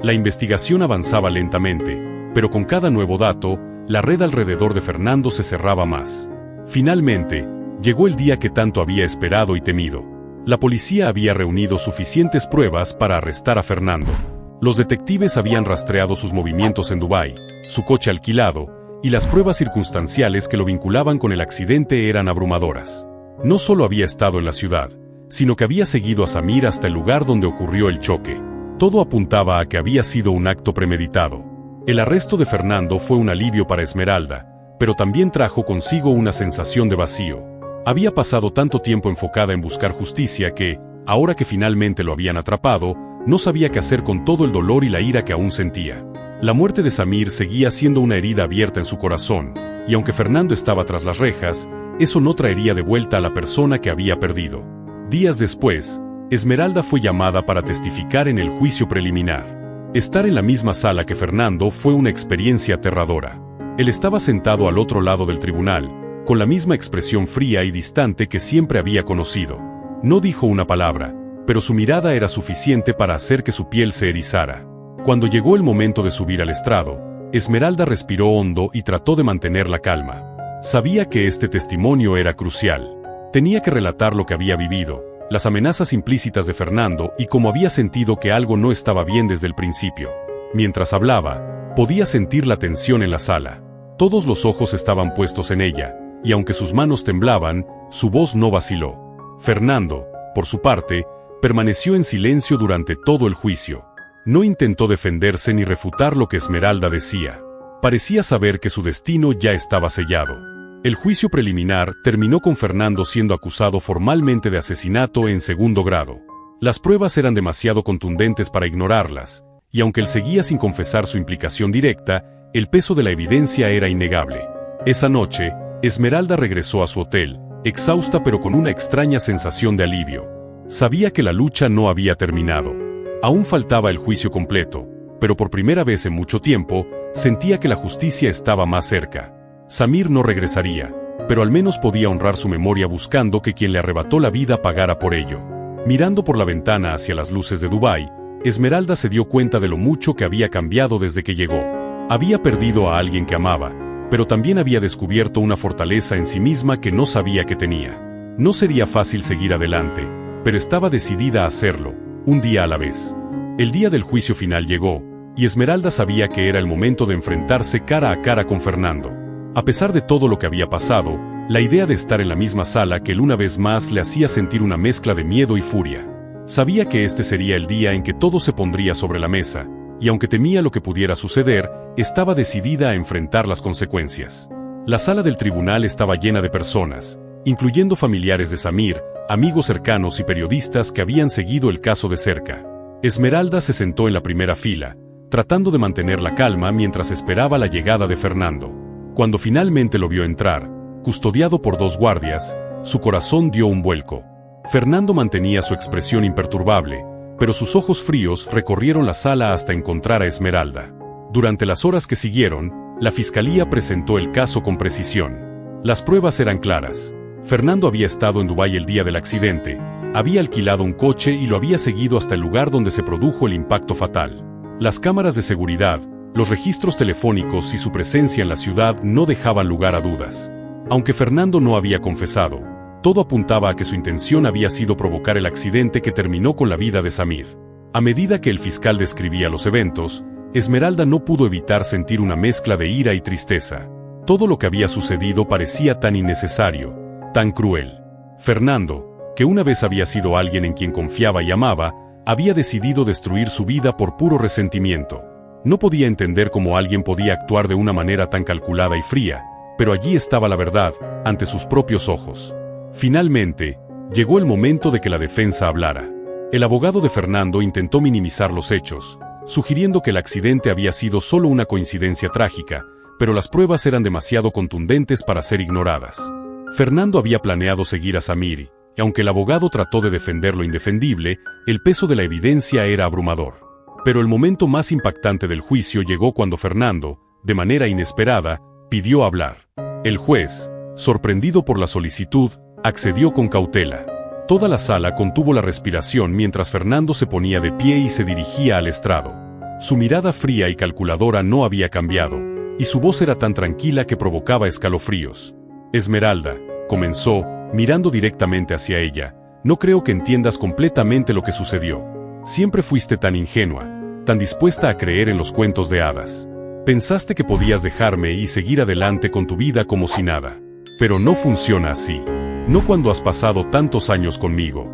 La investigación avanzaba lentamente, pero con cada nuevo dato, la red alrededor de Fernando se cerraba más. Finalmente, llegó el día que tanto había esperado y temido. La policía había reunido suficientes pruebas para arrestar a Fernando. Los detectives habían rastreado sus movimientos en Dubái, su coche alquilado, y las pruebas circunstanciales que lo vinculaban con el accidente eran abrumadoras. No solo había estado en la ciudad, sino que había seguido a Samir hasta el lugar donde ocurrió el choque. Todo apuntaba a que había sido un acto premeditado. El arresto de Fernando fue un alivio para Esmeralda, pero también trajo consigo una sensación de vacío. Había pasado tanto tiempo enfocada en buscar justicia que, ahora que finalmente lo habían atrapado, no sabía qué hacer con todo el dolor y la ira que aún sentía. La muerte de Samir seguía siendo una herida abierta en su corazón, y aunque Fernando estaba tras las rejas, eso no traería de vuelta a la persona que había perdido. Días después, Esmeralda fue llamada para testificar en el juicio preliminar. Estar en la misma sala que Fernando fue una experiencia aterradora. Él estaba sentado al otro lado del tribunal, con la misma expresión fría y distante que siempre había conocido. No dijo una palabra, pero su mirada era suficiente para hacer que su piel se erizara. Cuando llegó el momento de subir al estrado, Esmeralda respiró hondo y trató de mantener la calma. Sabía que este testimonio era crucial. Tenía que relatar lo que había vivido, las amenazas implícitas de Fernando y cómo había sentido que algo no estaba bien desde el principio. Mientras hablaba, podía sentir la tensión en la sala. Todos los ojos estaban puestos en ella, y aunque sus manos temblaban, su voz no vaciló. Fernando, por su parte, permaneció en silencio durante todo el juicio. No intentó defenderse ni refutar lo que Esmeralda decía. Parecía saber que su destino ya estaba sellado. El juicio preliminar terminó con Fernando siendo acusado formalmente de asesinato en segundo grado. Las pruebas eran demasiado contundentes para ignorarlas, y aunque él seguía sin confesar su implicación directa, el peso de la evidencia era innegable. Esa noche, Esmeralda regresó a su hotel, exhausta pero con una extraña sensación de alivio. Sabía que la lucha no había terminado. Aún faltaba el juicio completo, pero por primera vez en mucho tiempo, sentía que la justicia estaba más cerca. Samir no regresaría, pero al menos podía honrar su memoria buscando que quien le arrebató la vida pagara por ello. Mirando por la ventana hacia las luces de Dubái, Esmeralda se dio cuenta de lo mucho que había cambiado desde que llegó. Había perdido a alguien que amaba, pero también había descubierto una fortaleza en sí misma que no sabía que tenía. No sería fácil seguir adelante, pero estaba decidida a hacerlo, un día a la vez. El día del juicio final llegó, y Esmeralda sabía que era el momento de enfrentarse cara a cara con Fernando. A pesar de todo lo que había pasado, la idea de estar en la misma sala que él una vez más le hacía sentir una mezcla de miedo y furia. Sabía que este sería el día en que todo se pondría sobre la mesa, y aunque temía lo que pudiera suceder, estaba decidida a enfrentar las consecuencias. La sala del tribunal estaba llena de personas, incluyendo familiares de Samir, amigos cercanos y periodistas que habían seguido el caso de cerca. Esmeralda se sentó en la primera fila, tratando de mantener la calma mientras esperaba la llegada de Fernando. Cuando finalmente lo vio entrar, custodiado por dos guardias, su corazón dio un vuelco. Fernando mantenía su expresión imperturbable, pero sus ojos fríos recorrieron la sala hasta encontrar a Esmeralda. Durante las horas que siguieron, la fiscalía presentó el caso con precisión. Las pruebas eran claras. Fernando había estado en Dubái el día del accidente, había alquilado un coche y lo había seguido hasta el lugar donde se produjo el impacto fatal. Las cámaras de seguridad, los registros telefónicos y su presencia en la ciudad no dejaban lugar a dudas. Aunque Fernando no había confesado, todo apuntaba a que su intención había sido provocar el accidente que terminó con la vida de Samir. A medida que el fiscal describía los eventos, Esmeralda no pudo evitar sentir una mezcla de ira y tristeza. Todo lo que había sucedido parecía tan innecesario, tan cruel. Fernando, que una vez había sido alguien en quien confiaba y amaba, había decidido destruir su vida por puro resentimiento. No podía entender cómo alguien podía actuar de una manera tan calculada y fría, pero allí estaba la verdad, ante sus propios ojos. Finalmente, llegó el momento de que la defensa hablara. El abogado de Fernando intentó minimizar los hechos, sugiriendo que el accidente había sido solo una coincidencia trágica, pero las pruebas eran demasiado contundentes para ser ignoradas. Fernando había planeado seguir a Samir, y aunque el abogado trató de defender lo indefendible, el peso de la evidencia era abrumador. Pero el momento más impactante del juicio llegó cuando Fernando, de manera inesperada, pidió hablar. El juez, sorprendido por la solicitud, accedió con cautela. Toda la sala contuvo la respiración mientras Fernando se ponía de pie y se dirigía al estrado. Su mirada fría y calculadora no había cambiado, y su voz era tan tranquila que provocaba escalofríos. Esmeralda, comenzó, mirando directamente hacia ella, no creo que entiendas completamente lo que sucedió. Siempre fuiste tan ingenua, tan dispuesta a creer en los cuentos de hadas. Pensaste que podías dejarme y seguir adelante con tu vida como si nada. Pero no funciona así. No cuando has pasado tantos años conmigo.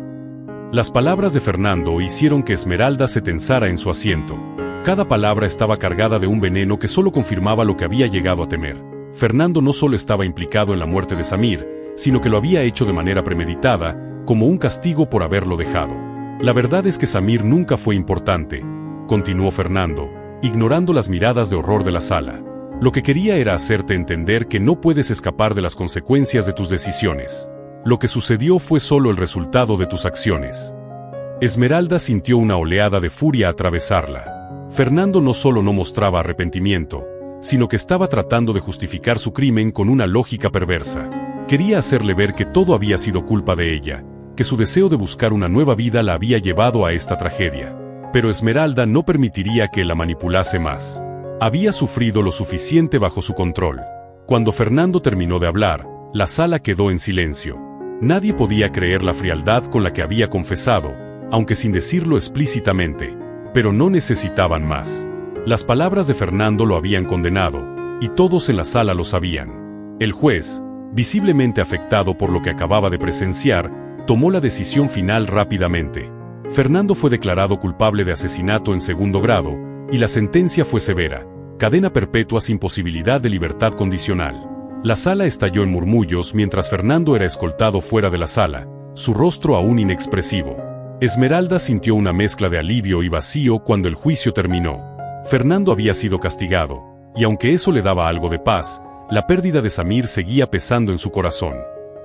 Las palabras de Fernando hicieron que Esmeralda se tensara en su asiento. Cada palabra estaba cargada de un veneno que solo confirmaba lo que había llegado a temer. Fernando no solo estaba implicado en la muerte de Samir, sino que lo había hecho de manera premeditada, como un castigo por haberlo dejado. La verdad es que Samir nunca fue importante, continuó Fernando, ignorando las miradas de horror de la sala. Lo que quería era hacerte entender que no puedes escapar de las consecuencias de tus decisiones. Lo que sucedió fue solo el resultado de tus acciones. Esmeralda sintió una oleada de furia atravesarla. Fernando no solo no mostraba arrepentimiento, sino que estaba tratando de justificar su crimen con una lógica perversa. Quería hacerle ver que todo había sido culpa de ella, que su deseo de buscar una nueva vida la había llevado a esta tragedia. Pero Esmeralda no permitiría que la manipulase más. Había sufrido lo suficiente bajo su control. Cuando Fernando terminó de hablar, la sala quedó en silencio. Nadie podía creer la frialdad con la que había confesado, aunque sin decirlo explícitamente. Pero no necesitaban más. Las palabras de Fernando lo habían condenado, y todos en la sala lo sabían. El juez, visiblemente afectado por lo que acababa de presenciar, tomó la decisión final rápidamente. Fernando fue declarado culpable de asesinato en segundo grado, y la sentencia fue severa: cadena perpetua sin posibilidad de libertad condicional. La sala estalló en murmullos mientras Fernando era escoltado fuera de la sala, su rostro aún inexpresivo. Esmeralda sintió una mezcla de alivio y vacío cuando el juicio terminó. Fernando había sido castigado, y aunque eso le daba algo de paz, la pérdida de Samir seguía pesando en su corazón.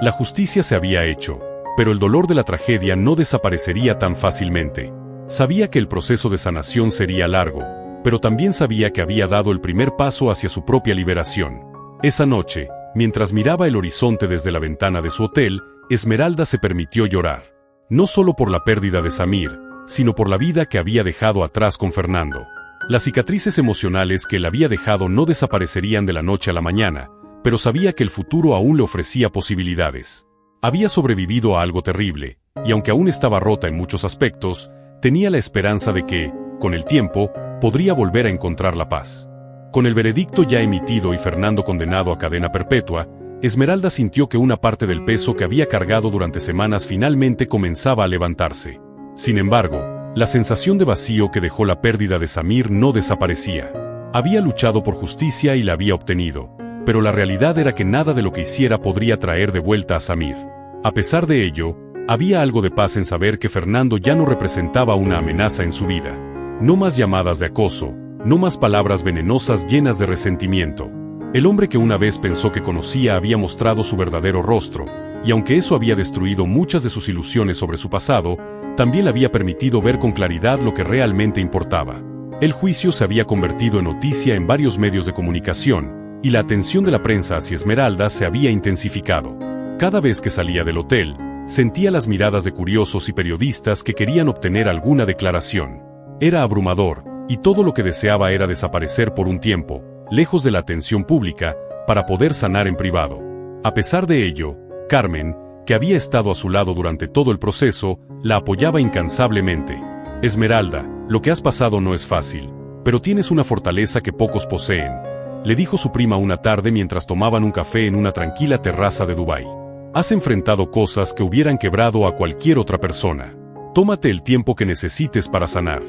La justicia se había hecho, pero el dolor de la tragedia no desaparecería tan fácilmente. Sabía que el proceso de sanación sería largo, pero también sabía que había dado el primer paso hacia su propia liberación. Esa noche, mientras miraba el horizonte desde la ventana de su hotel, Esmeralda se permitió llorar. No solo por la pérdida de Samir, sino por la vida que había dejado atrás con Fernando. Las cicatrices emocionales que él había dejado no desaparecerían de la noche a la mañana, pero sabía que el futuro aún le ofrecía posibilidades. Había sobrevivido a algo terrible, y aunque aún estaba rota en muchos aspectos, tenía la esperanza de que, con el tiempo, podría volver a encontrar la paz. Con el veredicto ya emitido y Fernando condenado a cadena perpetua, Esmeralda sintió que una parte del peso que había cargado durante semanas finalmente comenzaba a levantarse. Sin embargo, la sensación de vacío que dejó la pérdida de Samir no desaparecía. Había luchado por justicia y la había obtenido, pero la realidad era que nada de lo que hiciera podría traer de vuelta a Samir. A pesar de ello, había algo de paz en saber que Fernando ya no representaba una amenaza en su vida. No más llamadas de acoso, no más palabras venenosas llenas de resentimiento. El hombre que una vez pensó que conocía había mostrado su verdadero rostro, y aunque eso había destruido muchas de sus ilusiones sobre su pasado, también le había permitido ver con claridad lo que realmente importaba. El juicio se había convertido en noticia en varios medios de comunicación, y la atención de la prensa hacia Esmeralda se había intensificado. Cada vez que salía del hotel, sentía las miradas de curiosos y periodistas que querían obtener alguna declaración. Era abrumador, y todo lo que deseaba era desaparecer por un tiempo, lejos de la atención pública, para poder sanar en privado. A pesar de ello, Carmen, que había estado a su lado durante todo el proceso, la apoyaba incansablemente. Esmeralda, lo que has pasado no es fácil, pero tienes una fortaleza que pocos poseen, le dijo su prima una tarde mientras tomaban un café en una tranquila terraza de Dubái. Has enfrentado cosas que hubieran quebrado a cualquier otra persona. Tómate el tiempo que necesites para sanar.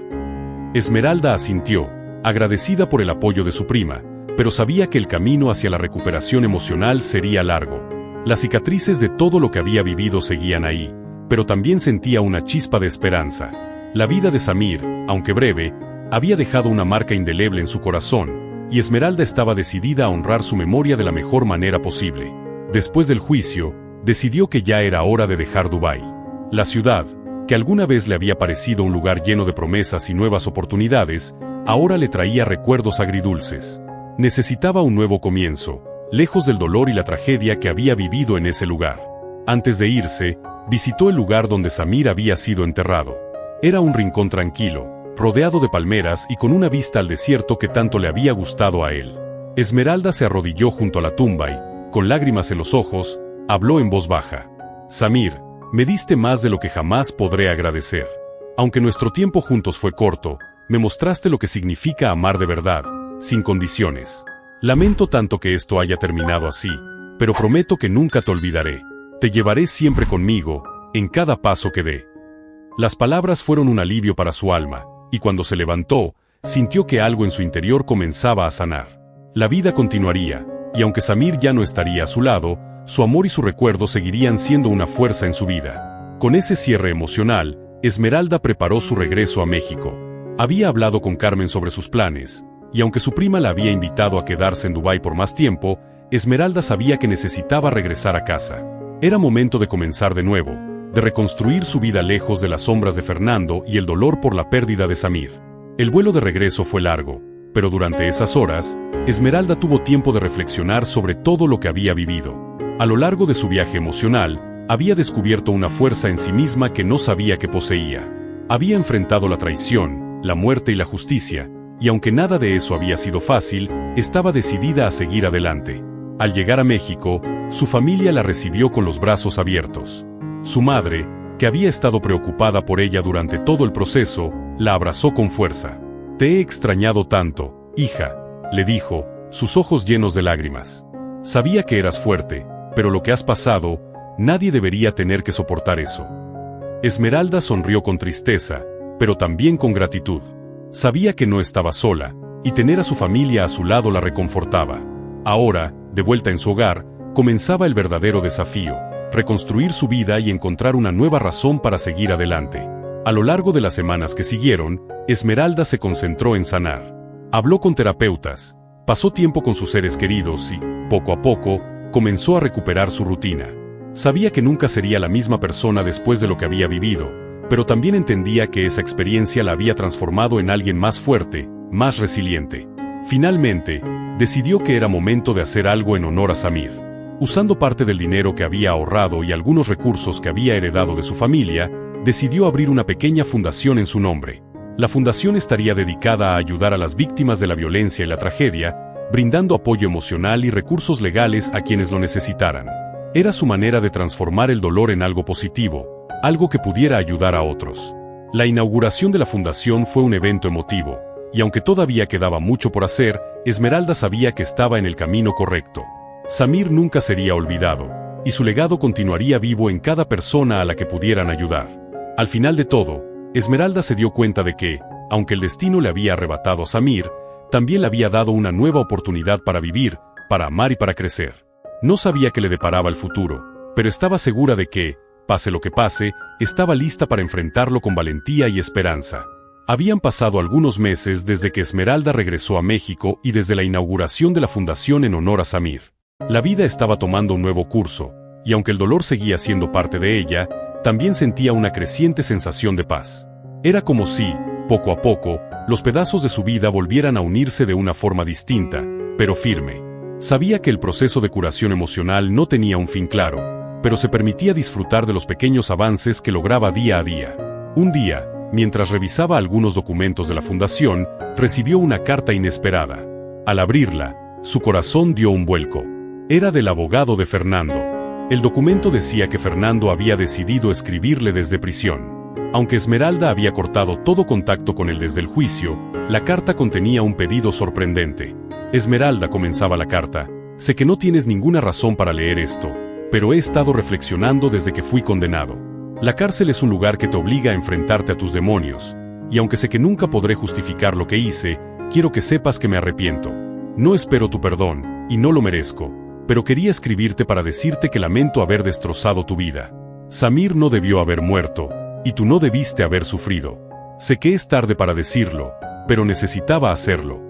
Esmeralda asintió, agradecida por el apoyo de su prima, pero sabía que el camino hacia la recuperación emocional sería largo. Las cicatrices de todo lo que había vivido seguían ahí, pero también sentía una chispa de esperanza. La vida de Samir, aunque breve, había dejado una marca indeleble en su corazón, y Esmeralda estaba decidida a honrar su memoria de la mejor manera posible. Después del juicio, decidió que ya era hora de dejar Dubái. La ciudad, que alguna vez le había parecido un lugar lleno de promesas y nuevas oportunidades, ahora le traía recuerdos agridulces. Necesitaba un nuevo comienzo, lejos del dolor y la tragedia que había vivido en ese lugar. Antes de irse, visitó el lugar donde Samir había sido enterrado. Era un rincón tranquilo, rodeado de palmeras y con una vista al desierto que tanto le había gustado a él. Esmeralda se arrodilló junto a la tumba y, con lágrimas en los ojos, habló en voz baja. Samir, me diste más de lo que jamás podré agradecer. Aunque nuestro tiempo juntos fue corto, me mostraste lo que significa amar de verdad, sin condiciones. Lamento tanto que esto haya terminado así, pero prometo que nunca te olvidaré. Te llevaré siempre conmigo, en cada paso que dé. Las palabras fueron un alivio para su alma, y cuando se levantó, sintió que algo en su interior comenzaba a sanar. La vida continuaría, y aunque Samir ya no estaría a su lado, su amor y su recuerdo seguirían siendo una fuerza en su vida. Con ese cierre emocional, Esmeralda preparó su regreso a México. Había hablado con Carmen sobre sus planes, y aunque su prima la había invitado a quedarse en Dubái por más tiempo, Esmeralda sabía que necesitaba regresar a casa. Era momento de comenzar de nuevo, de reconstruir su vida lejos de las sombras de Fernando y el dolor por la pérdida de Samir. El vuelo de regreso fue largo, pero durante esas horas, Esmeralda tuvo tiempo de reflexionar sobre todo lo que había vivido. A lo largo de su viaje emocional, había descubierto una fuerza en sí misma que no sabía que poseía. Había enfrentado la traición, la muerte y la justicia, y aunque nada de eso había sido fácil, estaba decidida a seguir adelante. Al llegar a México, su familia la recibió con los brazos abiertos. Su madre, que había estado preocupada por ella durante todo el proceso, la abrazó con fuerza. «Te he extrañado tanto, hija», le dijo, sus ojos llenos de lágrimas. «Sabía que eras fuerte, pero lo que has pasado, nadie debería tener que soportar eso». Esmeralda sonrió con tristeza, pero también con gratitud. Sabía que no estaba sola, y tener a su familia a su lado la reconfortaba. Ahora, de vuelta en su hogar, comenzaba el verdadero desafío: reconstruir su vida y encontrar una nueva razón para seguir adelante. A lo largo de las semanas que siguieron, Esmeralda se concentró en sanar. Habló con terapeutas, pasó tiempo con sus seres queridos y, poco a poco, comenzó a recuperar su rutina. Sabía que nunca sería la misma persona después de lo que había vivido, pero también entendía que esa experiencia la había transformado en alguien más fuerte, más resiliente. Finalmente, decidió que era momento de hacer algo en honor a Samir. Usando parte del dinero que había ahorrado y algunos recursos que había heredado de su familia, decidió abrir una pequeña fundación en su nombre. La fundación estaría dedicada a ayudar a las víctimas de la violencia y la tragedia, brindando apoyo emocional y recursos legales a quienes lo necesitaran. Era su manera de transformar el dolor en algo positivo, algo que pudiera ayudar a otros. La inauguración de la fundación fue un evento emotivo, y aunque todavía quedaba mucho por hacer, Esmeralda sabía que estaba en el camino correcto. Samir nunca sería olvidado, y su legado continuaría vivo en cada persona a la que pudieran ayudar. Al final de todo, Esmeralda se dio cuenta de que, aunque el destino le había arrebatado a Samir, también le había dado una nueva oportunidad para vivir, para amar y para crecer. No sabía qué le deparaba el futuro, pero estaba segura de que, pase lo que pase, estaba lista para enfrentarlo con valentía y esperanza. Habían pasado algunos meses desde que Esmeralda regresó a México y desde la inauguración de la fundación en honor a Samir. La vida estaba tomando un nuevo curso, y aunque el dolor seguía siendo parte de ella, también sentía una creciente sensación de paz. Era como si, poco a poco, los pedazos de su vida volvieran a unirse de una forma distinta, pero firme. Sabía que el proceso de curación emocional no tenía un fin claro, pero se permitía disfrutar de los pequeños avances que lograba día a día. Un día, mientras revisaba algunos documentos de la fundación, recibió una carta inesperada. Al abrirla, su corazón dio un vuelco. Era del abogado de Fernando. El documento decía que Fernando había decidido escribirle desde prisión. Aunque Esmeralda había cortado todo contacto con él desde el juicio, la carta contenía un pedido sorprendente. Esmeralda, comenzaba la carta, sé que no tienes ninguna razón para leer esto, pero he estado reflexionando desde que fui condenado. La cárcel es un lugar que te obliga a enfrentarte a tus demonios, y aunque sé que nunca podré justificar lo que hice, quiero que sepas que me arrepiento. No espero tu perdón, y no lo merezco, pero quería escribirte para decirte que lamento haber destrozado tu vida. Samir no debió haber muerto, y tú no debiste haber sufrido. Sé que es tarde para decirlo, pero necesitaba hacerlo.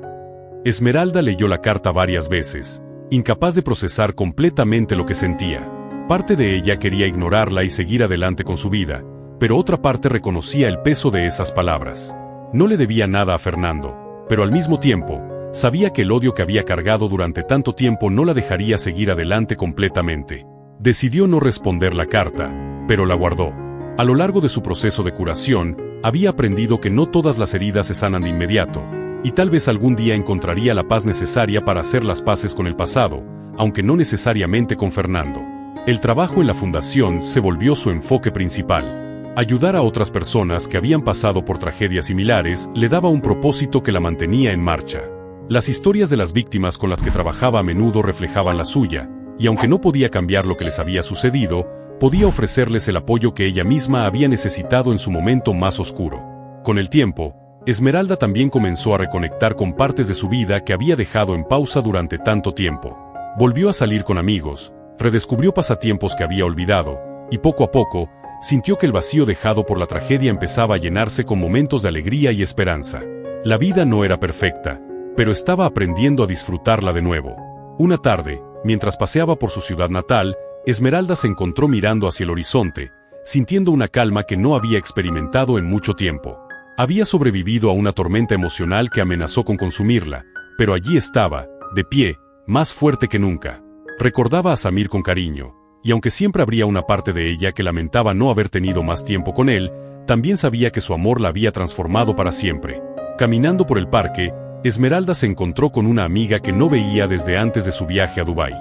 Esmeralda leyó la carta varias veces, incapaz de procesar completamente lo que sentía. Parte de ella quería ignorarla y seguir adelante con su vida, pero otra parte reconocía el peso de esas palabras. No le debía nada a Fernando, pero al mismo tiempo, sabía que el odio que había cargado durante tanto tiempo no la dejaría seguir adelante completamente. Decidió no responder la carta, pero la guardó. A lo largo de su proceso de curación, había aprendido que no todas las heridas se sanan de inmediato, y tal vez algún día encontraría la paz necesaria para hacer las paces con el pasado, aunque no necesariamente con Fernando. El trabajo en la fundación se volvió su enfoque principal. Ayudar a otras personas que habían pasado por tragedias similares le daba un propósito que la mantenía en marcha. Las historias de las víctimas con las que trabajaba a menudo reflejaban la suya, y aunque no podía cambiar lo que les había sucedido, podía ofrecerles el apoyo que ella misma había necesitado en su momento más oscuro. Con el tiempo, Esmeralda también comenzó a reconectar con partes de su vida que había dejado en pausa durante tanto tiempo. Volvió a salir con amigos, redescubrió pasatiempos que había olvidado, y poco a poco, sintió que el vacío dejado por la tragedia empezaba a llenarse con momentos de alegría y esperanza. La vida no era perfecta, pero estaba aprendiendo a disfrutarla de nuevo. Una tarde, mientras paseaba por su ciudad natal, Esmeralda se encontró mirando hacia el horizonte, sintiendo una calma que no había experimentado en mucho tiempo. Había sobrevivido a una tormenta emocional que amenazó con consumirla, pero allí estaba, de pie, más fuerte que nunca. Recordaba a Samir con cariño, y aunque siempre habría una parte de ella que lamentaba no haber tenido más tiempo con él, también sabía que su amor la había transformado para siempre. Caminando por el parque, Esmeralda se encontró con una amiga que no veía desde antes de su viaje a Dubái.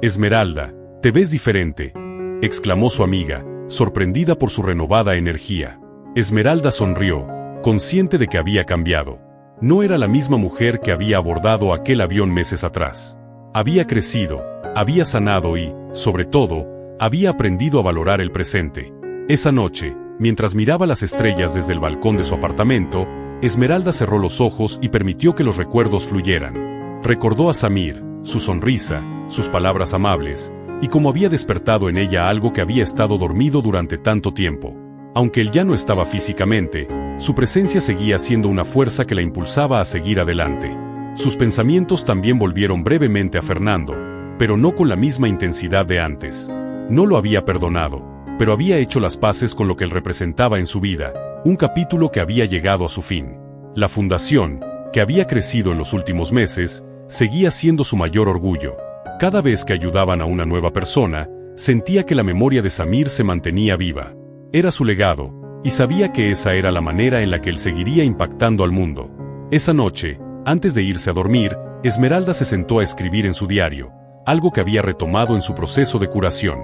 «Esmeralda, te ves diferente», exclamó su amiga, sorprendida por su renovada energía. Esmeralda sonrió, consciente de que había cambiado. No era la misma mujer que había abordado aquel avión meses atrás. Había crecido, había sanado y, sobre todo, había aprendido a valorar el presente. Esa noche, mientras miraba las estrellas desde el balcón de su apartamento, Esmeralda cerró los ojos y permitió que los recuerdos fluyeran. Recordó a Samir, su sonrisa, sus palabras amables, y cómo había despertado en ella algo que había estado dormido durante tanto tiempo. Aunque él ya no estaba físicamente, su presencia seguía siendo una fuerza que la impulsaba a seguir adelante. Sus pensamientos también volvieron brevemente a Fernando, pero no con la misma intensidad de antes. No lo había perdonado, pero había hecho las paces con lo que él representaba en su vida, un capítulo que había llegado a su fin. La fundación, que había crecido en los últimos meses, seguía siendo su mayor orgullo. Cada vez que ayudaban a una nueva persona, sentía que la memoria de Samir se mantenía viva. Era su legado, y sabía que esa era la manera en la que él seguiría impactando al mundo. Esa noche, antes de irse a dormir, Esmeralda se sentó a escribir en su diario, algo que había retomado en su proceso de curación.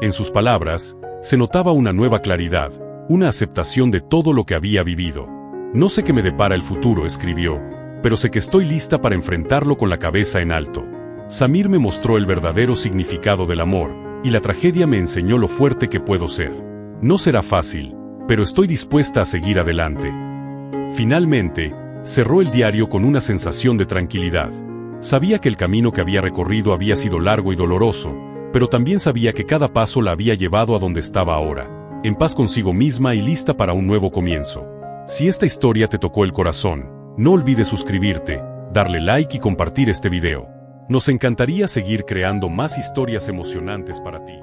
En sus palabras, se notaba una nueva claridad, una aceptación de todo lo que había vivido. «No sé qué me depara el futuro», escribió, «pero sé que estoy lista para enfrentarlo con la cabeza en alto. Samir me mostró el verdadero significado del amor, y la tragedia me enseñó lo fuerte que puedo ser. No será fácil, pero estoy dispuesta a seguir adelante». Finalmente, cerró el diario con una sensación de tranquilidad. Sabía que el camino que había recorrido había sido largo y doloroso, pero también sabía que cada paso la había llevado a donde estaba ahora, en paz consigo misma y lista para un nuevo comienzo. Si esta historia te tocó el corazón, no olvides suscribirte, darle like y compartir este video. Nos encantaría seguir creando más historias emocionantes para ti.